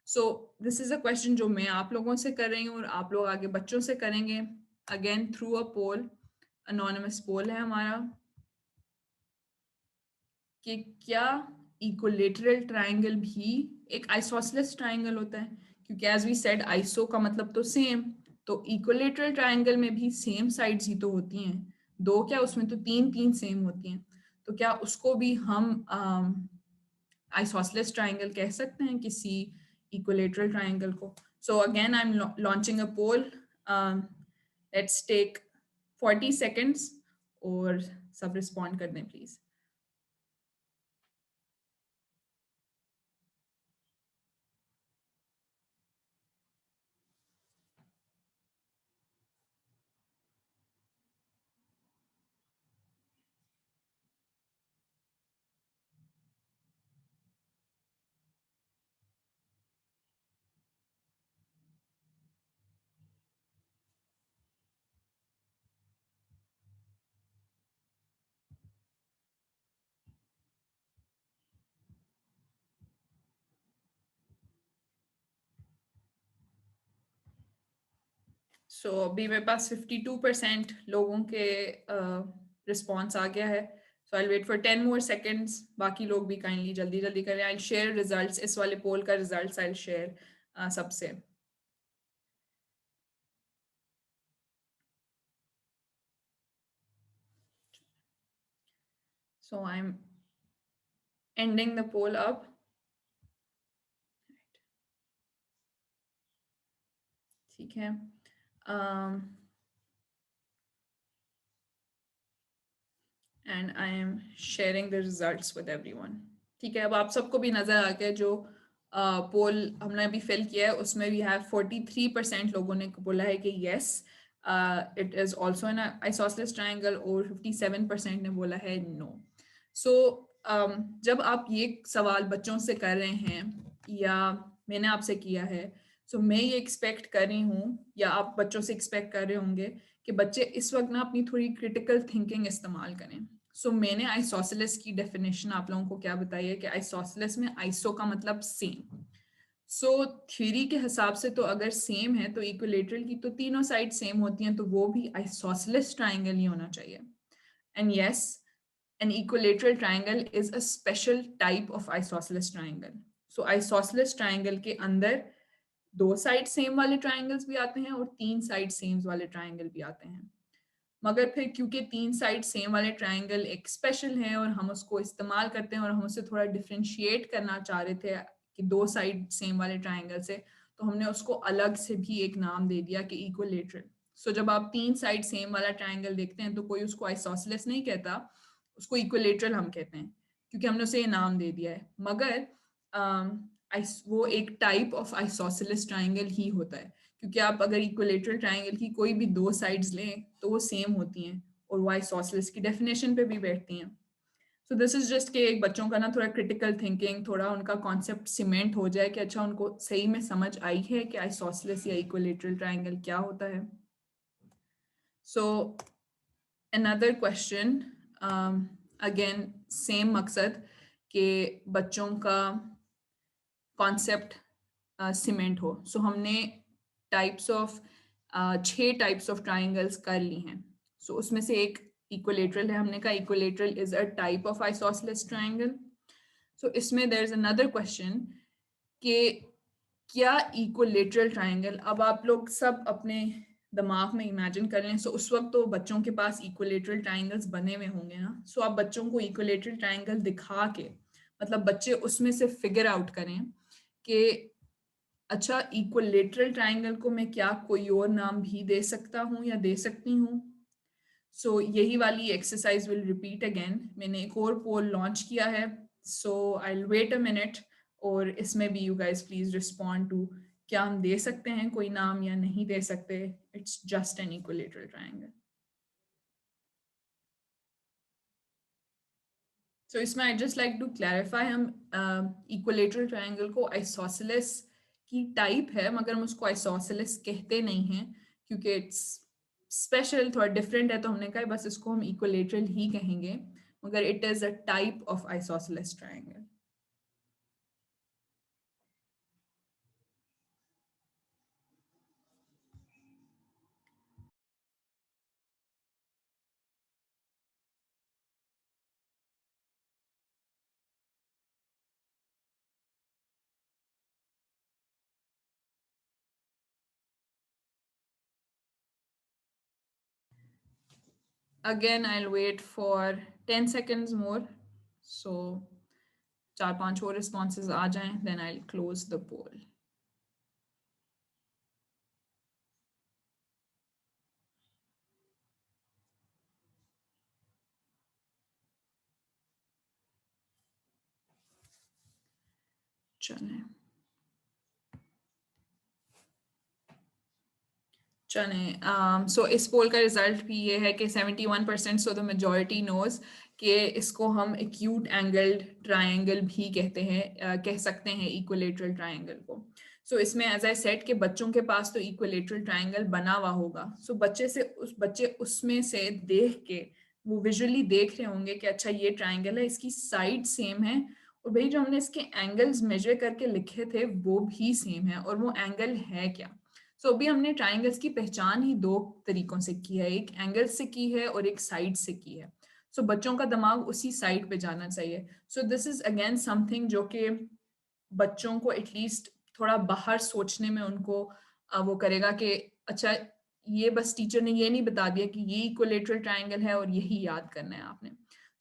C: So this is a question जो मैं आप लोगों से कर रही हूँ और आप लोग आगे बच्चों से करेंगे, again through a poll. Anonymous poll है हमारा कि क्या इक्विलेटरल ट्रायंगल भी एक आइसोसेलेस ट्रायंगल होता है, क्योंकि एज वी सेड आइसो का मतलब तो सेम, तो इक्विलेटरल ट्रायंगल में भी सेम साइड्स ही तो होती हैं, दो क्या उसमें तो तीन तीन सेम होती हैं, तो क्या उसको भी हम आइसोसेलेस ट्रायंगल कह सकते हैं किसी इक्विलेटरल ट्रायंगल को। So again I am launching a poll, let's take 40 seconds और सब रिस्पॉन्ड कर दें प्लीज। सो अभी मेरे पास 52% लोगों के रिस्पॉन्स आ गया है। So I wait for 10 more seconds, बाकी लोग भी काइंडली जल्दी जल्दी करें। आई शेयर रिजल्ट्स, इस वाले पोल का रिजल्ट्स आई शेयर सबसे। सो आई एम एंडिंग द पोल अब। ठीक है, and I am sharing the results with everyone. ठीक है, अब आप सबको भी नजर आ गया जो पोल हमने अभी फिल किया है उसमें भी है 43% लोगों ने बोला है कि yes it is also an isosceles triangle और 57% ने बोला है नो। सो जब आप ये सवाल बच्चों से कर रहे हैं या मैंने आपसे किया है, सो मैं ये एक्सपेक्ट कर रही हूँ या आप बच्चों से एक्सपेक्ट कर रहे होंगे कि बच्चे इस वक्त ना अपनी थोड़ी क्रिटिकल थिंकिंग इस्तेमाल करें। सो मैंने आइसोसेलेस की डेफिनेशन आप लोगों को क्या बताई है कि आइसोसेलेस में आइसो का मतलब सेम। सो थ्योरी के हिसाब से तो अगर सेम है तो इक्विलेटरल की तो तीनों साइड सेम होती हैं, तो वो भी आइसोसेलेस ट्रायंगल ही होना चाहिए। And yes, an equilateral triangle is a special type of isosceles triangle. So isosceles triangle के अंदर दो साइड सेम वाले ट्रायंगल्स भी आते हैं और तीन साइड सेम वाले ट्रायंगल भी आते हैं, मगर फिर क्योंकि तीन साइड सेम वाले ट्रायंगल एक स्पेशल है और हम उसको इस्तेमाल करते हैं और हम उससे थोड़ा डिफ्रेंशिएट करना चाह रहे थे कि दो साइड सेम वाले ट्रायंगल से, तो हमने उसको अलग से भी एक नाम दे दिया कि इक्विलेटरल। सो जब आप तीन साइड सेम वाला ट्रायंगल देखते हैं तो कोई उसको आइसोसेलेस नहीं कहता, उसको इक्विलेटरल हम कहते हैं क्योंकि हमने उसे ये नाम दे दिया है। मगर वो एक टाइप ऑफ आइसोसेलेस ट्रायंगल ही होता है, क्योंकि आप अगर इक्विलेटरल ट्रायंगल की कोई भी दो साइड्स लें तो वो सेम होती हैं और वो आइसोसेलेस की डेफिनेशन पे भी बैठती हैं। सो दिस इज जस्ट कि एक बच्चों का ना थोड़ा क्रिटिकल थिंकिंग, थोड़ा उनका कॉन्सेप्ट सीमेंट हो जाए कि अच्छा उनको सही में समझ आई है कि आइसोसेलेस या इक्विलेटरल ट्रायंगल क्या होता है. सो another question, again सेम मकसद कि बच्चों का कॉन्सेप्ट सीमेंट हो. सो हमने types of 6 types of triangles कर ली हैं. सो उसमें से एक इक्विलेटरल है. हमने कहा equilateral is a type of isosceles triangle. So इसमें देयर इज अनदर क्वेश्चन कि क्या इक्विलेटरल ट्राइंगल, अब आप लोग सब अपने दिमाग में इमेजिन कर लें. सो उस वक्त तो बच्चों के पास इक्विलेटरल ट्राइंगल्स बने हुए होंगे ना. सो आप बच्चों को इक्विलेटरल ट्राइंगल दिखा के, मतलब बच्चे उसमें से फिगर आउट करें कि अच्छा इक्विलेटरल ट्राइंगल को मैं क्या कोई और नाम भी दे सकता हूँ या दे सकती हूँ. सो यही वाली एक्सरसाइज विल रिपीट अगेन. मैंने एक और पोल लॉन्च किया है. So I will wait a minute और इसमें भी you guys please respond to क्या हम दे सकते हैं कोई नाम या नहीं दे सकते. It's just an equilateral triangle. So इसमें I just like to clarify, हम इक्विलेटरल ट्राइंगल को आइसोसेलेस की टाइप है मगर हम उसको आइसोसेलेस कहते नहीं हैं क्योंकि इट्स स्पेशल, थोड़ा डिफरेंट है. तो हमने कहा बस इसको हम इक्विलेटरल ही कहेंगे मगर it is a type of isosceles triangle. Again, I'll wait for 10 seconds more. So 4-5 और responses आ जाएं, then I'll close the poll. चलें सो इस पोल का रिजल्ट भी ये है कि 71%, सो द मेजॉरिटी नोज कि इसको हम एक्यूट एंगल्ड ट्रायंगल भी कहते हैं, कह सकते हैं इक्विलेटरल ट्रायंगल को. सो इसमें एज आई सेड कि बच्चों के पास तो इक्विलेटरल ट्रायंगल बना हुआ होगा. सो बच्चे उसमें से देख के वो विजुअली देख रहे होंगे कि अच्छा ये ट्रायंगल है, इसकी साइड सेम है और भाई जो हमने इसके एंगल्स मेजर करके लिखे थे वो भी सेम है और वो एंगल है क्या. सो अभी हमने ट्राइंगल्स की पहचान ही 2 तरीकों से की है, एक एंगल से की है और एक साइड से की है. सो बच्चों का दिमाग उसी साइड पे जाना चाहिए. So this is again something जो कि बच्चों को एटलीस्ट थोड़ा बाहर सोचने में उनको वो करेगा कि अच्छा ये बस टीचर ने ये नहीं बता दिया कि ये इक्विलेटरल ट्राइंगल है और यही याद करना है आपने.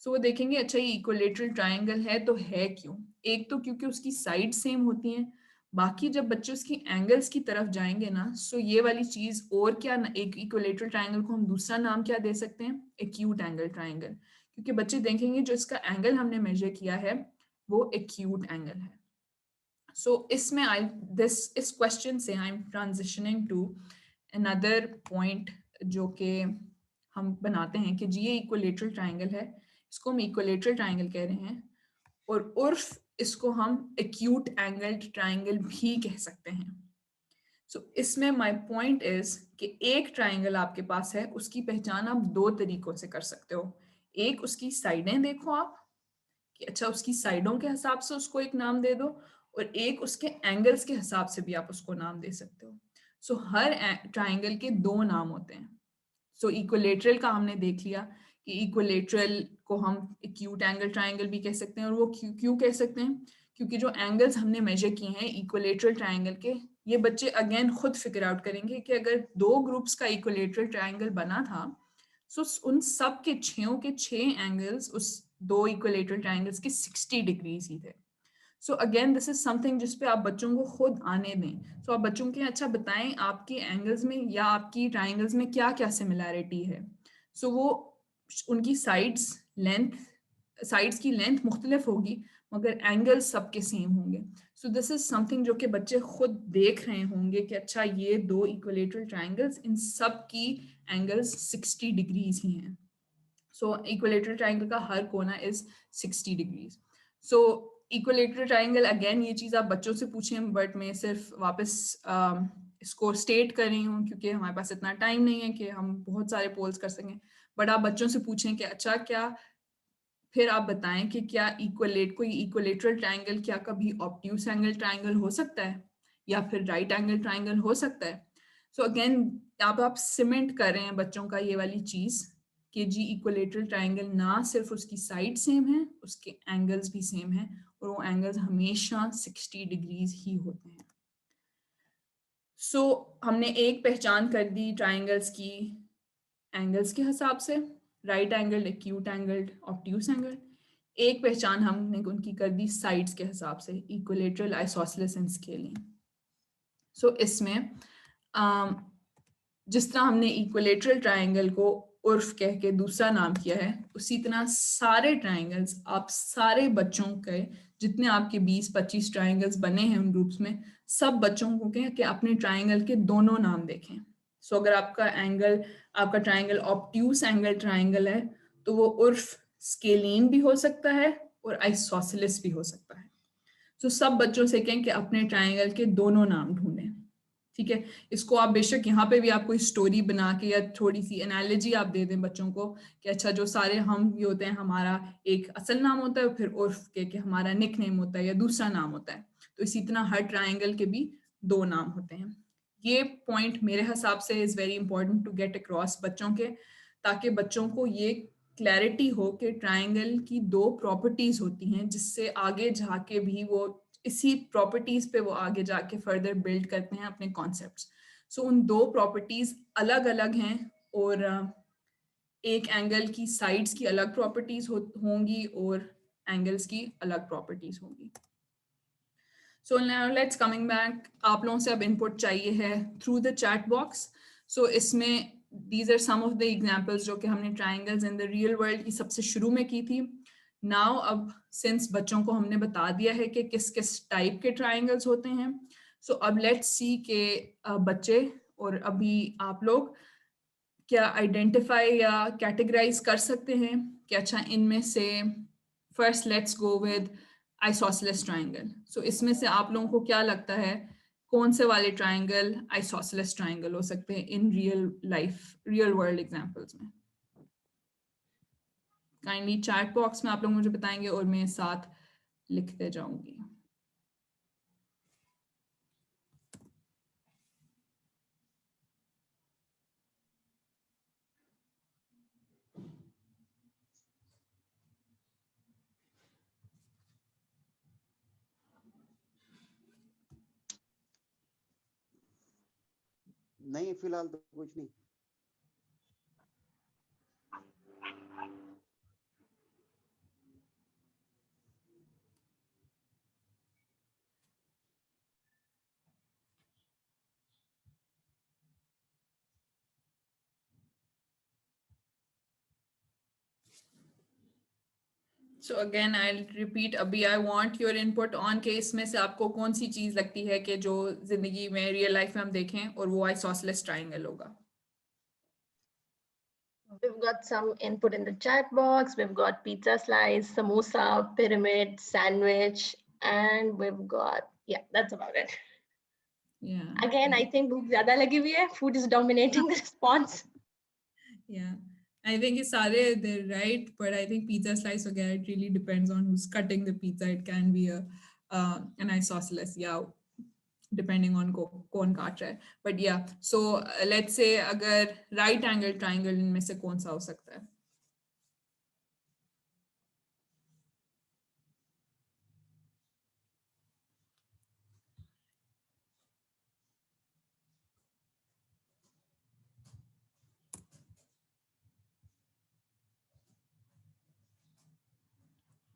C: सो वो देखेंगे अच्छा ये इक्विलेटरल ट्राइंगल है तो है क्यों. एक तो क्योंकि उसकी साइड सेम होती हैं. बाकी जब बच्चे उसकी एंगल्स की तरफ जाएंगे ना, सो ये वाली चीज और क्या, एक इक्विलेटरल ट्रायंगल को हम दूसरा नाम क्या दे सकते हैं, एक्यूट एंगल ट्रायंगल, क्योंकि बच्चे देखेंगे जो इसका एंगल हमने मेजर किया है वो एक्यूट एंगल है. सो इसमें इस क्वेश्चन से I am transitioning to another point जो कि हम बनाते हैं कि जी ये इक्विलेटरल ट्रायंगल है, इसको हम इक्विलेटरल ट्रायंगल कह रहे हैं और उर्फ इसको हम एक्यूट एंगल्ड ट्रायंगल भी कह सकते हैं. सो इसमें माय पॉइंट इज कि एक ट्रायंगल आपके पास है उसकी पहचान आप 2 तरीकों से कर सकते हो. एक उसकी साइडें देखो आप कि अच्छा उसकी साइडों के हिसाब से उसको एक नाम दे दो और एक उसके एंगल्स के हिसाब से भी आप उसको नाम दे सकते हो. सो हर ट्रायंगल के 2 नाम होते हैं. सो इक्विलेटरल का हमने देख लिया कि इक्विलेटरल को हम एक्यूट एंगल ट्रायंगल भी कह सकते हैं और वो क्यों कह सकते हैं क्योंकि जो एंगल्स हमने मेजर किए हैं इक्विलेटरल ट्रायंगल के, ये बच्चे अगेन खुद फिगर आउट करेंगे कि अगर 2 ग्रुप्स का इक्विलेटरल ट्रायंगल बना था सो उन सब के 6 एंगल्स उस 2 इक्विलेटरल ट्रायंगल्स के 60 डिग्रीज ही थे. So again this is something जिस पे आप बच्चों को खुद आने दें. सो आप बच्चों के अच्छा बताएं आपके एंगल्स में या आपकी ट्राइंगल्स में क्या क्या सिमिलैरिटी है. सो वो उनकी साइड्स की लेंथ मुख्तलिफ होगी मगर एंगल्स सबके सेम होंगे. सो दिस इज समथिंग जो कि बच्चे खुद देख रहे होंगे कि अच्छा ये 2 इक्विलेटरल ट्राइंगल्स इन सब की एंगल्स 60 डिग्रीज ही हैं. सो इक्विलेटरल ट्राइंगल का हर कोना is 60 degrees. So equilateral triangle again ये चीज़ आप बच्चों से पूछें, बट मैं सिर्फ वापस इसको स्टेट कर रही हूँ क्योंकि हमारे पास इतना टाइम नहीं है कि हम बहुत सारे पोल्स कर सकें. बट आप बच्चों से पूछें कि अच्छा क्या, फिर आप बताएं कि क्या कोई इक्विलेटरल ट्राइंगल क्या कभी ऑब्ट्यूस एंगल ट्राइंगल हो सकता है या फिर राइट एंगल ट्राइंगल हो सकता है. सो अगेन आप सीमेंट कर रहे हैं बच्चों का ये वाली चीज़ कि जी इक्विलेटरल ट्राइंगल ना सिर्फ उसकी साइड सेम है, उसके एंगल्स भी सेम हैं और वो एंगल्स हमेशा 60 डिग्रीज ही होते हैं. सो हमने एक पहचान कर दी ट्राइंगल्स की एंगल्स के हिसाब से, right angled, acute angled, obtuse angle. एक पहचान हमने उनकी कर दी साइड्स के हिसाब से, इक्विलेटरल, आइसोसेलेस एंड स्केलिंग. सो इसमें जिस तरह हमने इक्विलेटरल ट्राइंगल को उर्फ कह के दूसरा नाम किया है, उसी तरह सारे ट्राइंगल्स आप सारे बच्चों के जितने आपके 20-25 ट्राइंगल्स बने हैं उन ग्रुप्स में, सब बच्चों को कहें कि अपने ट्राइंगल के दोनों नाम देखें. सो अगर आपका ट्राइंगल ऑब्ट्यूस एंगल ट्राइंगल है तो वो उर्फ स्केलीन भी हो सकता है और आइसोसेलेस भी हो सकता है. सो सब बच्चों से कहें कि अपने ट्राइंगल के दोनों नाम ढूंढें. ठीक है, इसको आप बेशक यहाँ पे भी आप कोई स्टोरी बना के या थोड़ी सी एनालॉजी आप दे दें बच्चों को कि अच्छा जो सारे हम भी होते हैं, हमारा एक असल नाम होता है फिर उर्फ के कि हमारा निक नेम होता है या दूसरा नाम होता है, तो इसी तरह हर ट्राइंगल के भी 2 नाम होते हैं. ये पॉइंट मेरे हिसाब से is very important to get across बच्चों के, ताकि बच्चों को ये क्लैरिटी हो कि ट्राइंगल की 2 प्रॉपर्टीज होती हैं जिससे आगे जाके भी वो इसी प्रॉपर्टीज पे वो आगे जाके फर्दर बिल्ड करते हैं अपने कॉन्सेप्ट्स. सो उन 2 प्रॉपर्टीज अलग अलग हैं और एक एंगल की साइड्स की अलग प्रॉपर्टीज होंगी और एंगल्स की अलग प्रॉपर्टीज होंगी. So now let's coming back, आप लोगों से अब इनपुट चाहिए है through the chat box. So इसमें these are some of the examples जो कि हमने triangles in the real world की सबसे शुरू में की थी. नाउ अब सिंस बच्चों को हमने बता दिया है कि किस किस टाइप के ट्राइंगल्स होते हैं, सो अब लेट्स सी के बच्चे और अभी आप लोग क्या आइडेंटिफाई या कैटेगराइज कर सकते हैं कि अच्छा इनमें से first let's go with isosceles triangle. So इसमें से आप लोगों को क्या लगता है कौन से वाले ट्राइंगल आइसोसेलेस ट्राइंगल हो सकते हैं in real life, real world examples में? काइंडली चैट बॉक्स में आप लोग मुझे बताएंगे और मैं साथ लिखते जाऊंगी.
D: नहीं फिलहाल तो कुछ नहीं.
C: सो अगेन आई रिपीट, अभी आई वांट योर इनपुट ऑन के इसमें से आपको कौन सी चीज लगती है कि जो जिंदगी में रियल लाइफ में हम देखें और वो आइसोसेलेस ट्राइंगल होगा.
A: We've got some input in the chat box. We've got pizza slice, samosa, pyramid, sandwich, and we've got, yeah, that's about it.
C: Yeah.
A: Again, I think bhook zyada lagi hui hai. Food is dominating the response.
C: Yeah. I think it's sare they're right, but I think pizza slice again, it really depends on who's cutting the pizza. It can be an isosceles, yeah, depending on कौन काट रहा है. But yeah, so let's say अगर right angle triangle इनमें से कौन सा हो सकता है?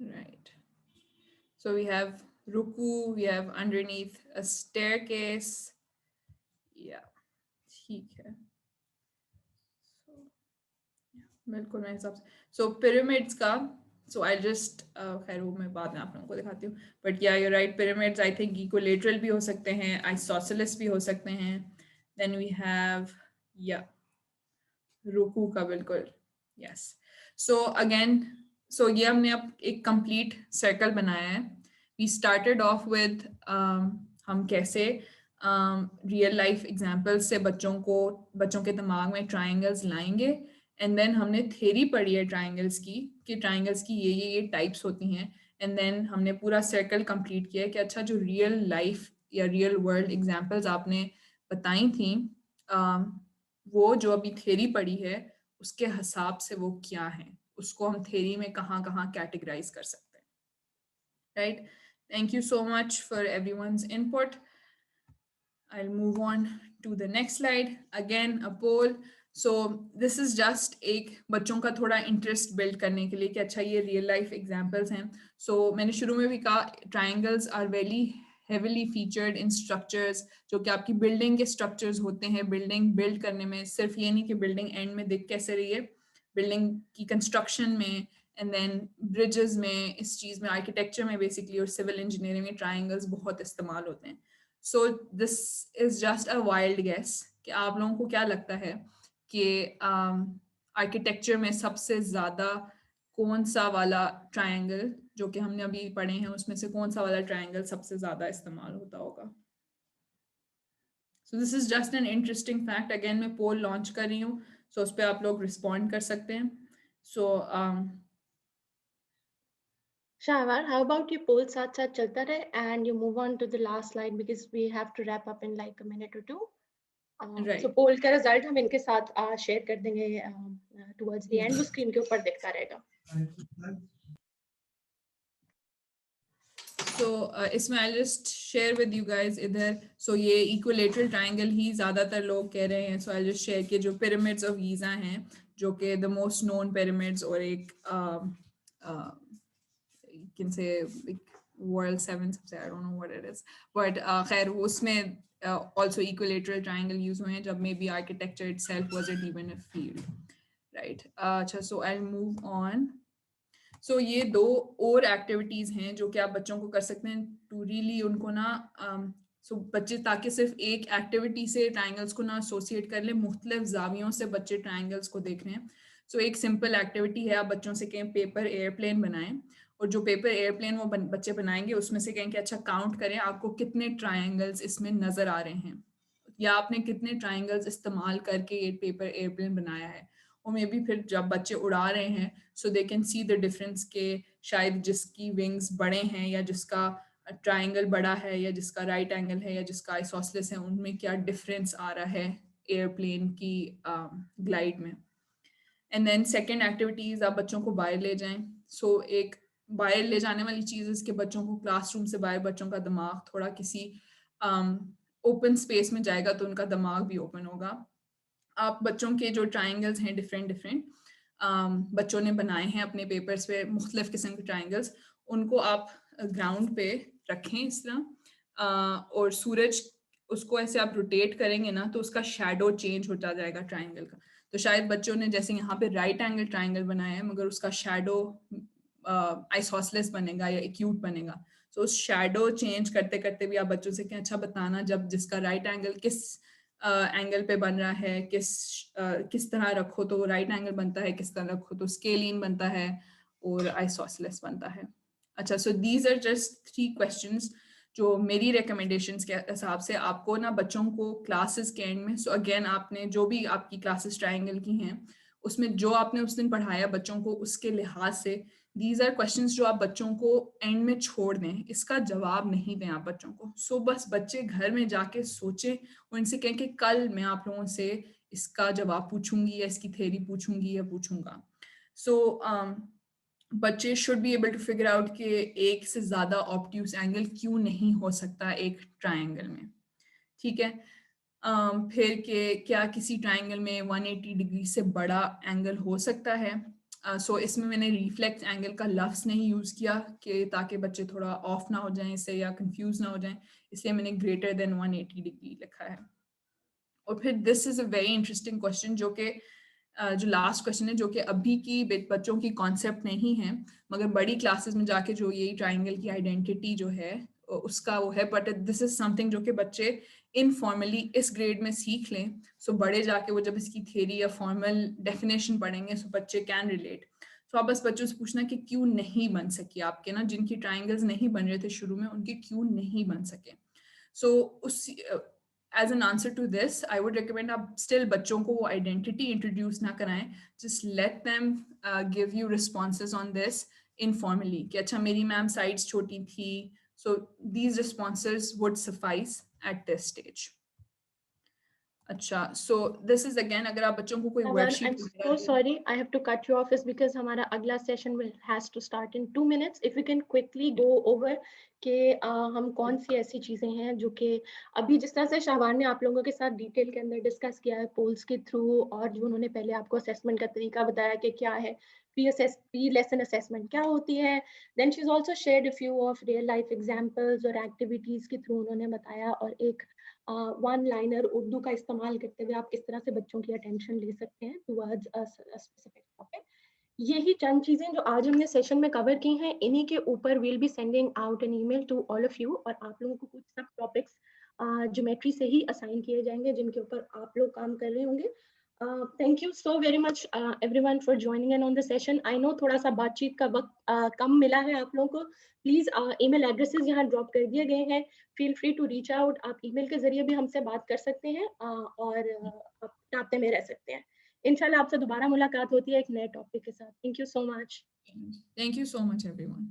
C: Right. So we have ruku, we have underneath a staircase. Yeah, ठीक है. So yeah, बिल्कुल मेरे हिसाब से. So pyramids का, so I just खैर वो मैं बाद में आप लोगों को दिखाती हूँ. But yeah, you're right. Pyramids I think equilateral भी हो सकते हैं, isosceles भी हो सकते हैं. Then we have yeah, रुकू का बिल्कुल यस, सो अगेन, सो ये हमने अब एक कंप्लीट सर्कल बनाया है. वी स्टार्टेड ऑफ विद हम कैसे रियल लाइफ एग्जांपल्स से बच्चों के दिमाग में ट्रायंगल्स लाएंगे, एंड देन हमने थ्योरी पढ़ी है ट्रायंगल्स की कि ट्रायंगल्स की ये टाइप्स होती हैं, एंड देन हमने पूरा सर्कल कंप्लीट किया कि अच्छा जो रियल लाइफ या रियल वर्ल्ड एग्जांपल्स आपने बताई थी, वो जो अभी थ्योरी पढ़ी है उसके हिसाब से वो क्या है, उसको हम थ्योरी में कहाँ कहाँ कैटेगराइज कर सकते हैं. Right, thank you so much for everyone's input. I'll move on to the next slide. Again, a poll. So this is just एक बच्चों का थोड़ा इंटरेस्ट बिल्ड करने के लिए कि अच्छा ये रियल लाइफ एग्जांपल्स हैं. So मैंने शुरू में भी कहा triangles are very heavily featured in structures, जो कि आपकी बिल्डिंग के स्ट्रक्चर्स होते हैं. बिल्डिंग बिल्ड करने में सिर्फ ये नहीं कि बिल्डिंग एंड में दिख कैसे रही है, बिल्डिंग की कंस्ट्रक्शन में एंड देन ब्रिजेस में, इस चीज़ में, आर्किटेक्चर में बेसिकली और सिविल इंजीनियरिंग में ट्रायंगल्स बहुत इस्तेमाल होते हैं. So this is just a wild guess कि आप लोगों को क्या लगता है कि आर्किटेक्चर में सबसे ज़्यादा कौन सा वाला ट्रायंगल जो कि हमने अभी पढ़े हैं उसमें से कौन सा वाला ट्रायंगल सबसे ज़्यादा इस्तेमाल होता होगा. So this is just an interesting fact. Again मैं पोल लॉन्च कर रही हूँ, so उस पर आप लोग रिस्पॉन्ड कर सकते हैं. So
A: Shahwar, how about you poll साथ साथ चलता रहे and you move on to the last slide because we have to wrap up in like a minute or two.
C: Right.
A: So poll का रिजल्ट हम इनके साथ शेयर कर देंगे towards the end, वो स्क्रीन के ऊपर दिखता रहेगा.
C: So इसमें I'll just share with you guys इधर. So ये equilateral triangle ही ज़्यादातर लोग कह रहे हैं. So I'll just share कि जो pyramids of Giza हैं, जो कि the most known pyramids और एक you can say like world 7 सबसे, I don't know what it is, but खैर उसमें also equilateral triangle use हुए हैं जब maybe architecture itself wasn't even a field, right? अच्छा, so I'll move on. So ये दो और एक्टिविटीज़ हैं जो कि आप बच्चों को कर सकते हैं टू रियली उनको ना सो बच्चे ताकि सिर्फ एक एक्टिविटी से ट्रायंगल्स को ना एसोसिएट कर लें, मुख्तलिफ जावियों से बच्चे ट्रायंगल्स को देख रहे हैं. सो एक सिंपल एक्टिविटी है, आप बच्चों से कहें पेपर एयरप्लेन बनाएं, और जो पेपर एयरप्लेन वो बच्चे बनाएंगे उसमें से कहें कि अच्छा काउंट करें आपको कितने ट्रायंगल्स इसमें नज़र आ रहे हैं, या आपने कितने ट्रायंगल्स इस्तेमाल करके ये पेपर एयरप्लेन बनाया है. और मे बी फिर जब बच्चे उड़ा रहे हैं so they can see the difference के शायद जिसकी विंग्स बड़े हैं या जिसका ट्रायंगल बड़ा है या जिसका राइट एंगल है या जिसका आइसोसेलेस है, उनमें क्या डिफरेंस आ रहा है एयरप्लेन की ग्लाइड में. एंड देन सेकेंड एक्टिविटीज़, आप बच्चों को बाहर ले जाएं. सो एक बाहर ले जाने वाली चीज़ इसके बच्चों को क्लासरूम से बाहर बच्चों का दिमाग थोड़ा किसी ओपन स्पेस में जाएगा तो उनका दिमाग भी ओपन होगा. आप बच्चों के जो ट्रायंगल्स हैं डिफरेंट बच्चों ने बनाए हैं अपने पेपर्स पे, मुख्तलिफ किस्म के ट्रायंगल्स, उनको आप ग्राउंड पे रखें इस तरह, और सूरज उसको ऐसे आप रोटेट करेंगे ना तो उसका शेडो चेंज होता जाएगा ट्रायंगल का. तो शायद बच्चों ने जैसे यहाँ पे राइट एंगल ट्रायंगल बनाया है मगर उसका शेडो आइसोसेलेस बनेगा या एक्यूट बनेगा. तो उस शेडो चेंज करते करते भी आप बच्चों से कहें अच्छा बताना जब जिसका राइट एंगल किस एंगल पे बन रहा है, किस तरह रखो तो राइट एंगल बनता है, किस तरह रखो तो स्केलिन बनता है और आइसोसेलेस बनता है. अच्छा, so these are just 3 questions जो मेरी रिकमेंडेशंस के हिसाब से आपको ना बच्चों को क्लासेस के एंड में, सो अगेन आपने जो भी आपकी क्लासेस ट्रायंगल की हैं उसमें जो आपने उस दिन पढ़ाया बच्चों को उसके लिहाज से दीज आर क्वेश्चंस जो आप बच्चों को एंड में छोड़ दें, इसका जवाब नहीं दें आप बच्चों को. सो बस बच्चे घर में जाके सोचें और इनसे कहें कि कल मैं आप लोगों से इसका जवाब पूछूंगी या इसकी थ्योरी पूछूंगी या पूछूंगा. सो बच्चे should be able to figure out कि एक से ज़्यादा ऑब्ट्यूस एंगल क्यों नहीं हो सकता एक ट्रायंगल में. ठीक है, फिर के क्या किसी ट्रायंगल में 180 डिग्री से बड़ा एंगल हो सकता है. सो इसमें मैंने रिफ्लेक्ट एंगल का लफ्ज़ नहीं यूज़ किया कि ताकि बच्चे थोड़ा ऑफ ना हो जाएं इससे या कंफ्यूज ना हो जाएं, इसलिए मैंने ग्रेटर देन 180 डिग्री लिखा है. और फिर this is a very interesting question जो कि जो लास्ट क्वेश्चन है जो कि अभी की बच्चों की कॉन्सेप्ट नहीं है मगर बड़ी क्लासेस में जाके जो यही ट्रायंगल की आइडेंटिटी जो है उसका वो है, बट दिस इज समथिंग जो कि बच्चे इनफॉर्मली इस ग्रेड में सीख लें, सो बड़े जाके वो जब इसकी थ्योरी या फॉर्मल डेफिनेशन पढ़ेंगे सो बच्चे कैन रिलेट। तो आप बस बच्चों से पूछना कि क्यों नहीं बन सकी आपके ना, जिनकी ट्राइंगल्स नहीं बन रहे थे शुरू में उनके क्यों नहीं बन सके। सो उस as an answer to this I would recommend आप स्टिल बच्चों को वो आइडेंटिटी इंट्रोड्यूस ना कराएं, just let them give you responses on this informally कि अच्छा मेरी मैम साइड्स छोटी थी, so these responses would suffice at this stage. अच्छा, so this is again अगर आप बच्चों को कोई worksheet
A: I'm so sorry, I have to cut you off is because हमारा अगला session has to start in 2 minutes. If you can quickly go over कि हम कौन सी ऐसी चीजें हैं जो कि अभी जिस तरह से शाहवान ने आप लोगों के साथ डिटेल के अंदर डिस्कस किया है पोल्स के थ्रू, और जो उन्होंने पहले आपको असेसमेंट का तरीका बताया कि क्या है प्री लेसन असेसमेंट क्या होती है, then she is also shared a few of real life examples और एक्टिविटीज के थ्रू उन्होंने बताया, और एक वन लाइनर उर्दू का इस्तेमाल करते हुए आप किस तरह से बच्चों की अटेंशन ले सकते हैं टुवर्ड्स अ स्पेसिफिक टॉपिक। यही चंद चीजें जो आज हमने सेशन में कवर की हैं, इन्हीं के ऊपर will be sending out an email to all of you, और आप लोगों को कुछ सब टॉपिक्स ज्योमेट्री से ही असाइन किए जाएंगे जिनके ऊपर आप लोग काम कर रहे होंगे। Thank you so very much everyone for joining in on the session. I know थोड़ा सा बातचीत का वक्त कम मिला है आप लोगों को, प्लीज ईमेल एड्रेसेस यहाँ ड्रॉप कर दिए गए हैं, feel free to reach out, आप ईमेल के जरिए भी हमसे बात कर सकते हैं और आप राब्ते में रह सकते हैं। इंशाल्लाह आपसे दोबारा मुलाकात होती है एक नए टॉपिक के साथ। Thank you so much.
C: Thank you so much everyone.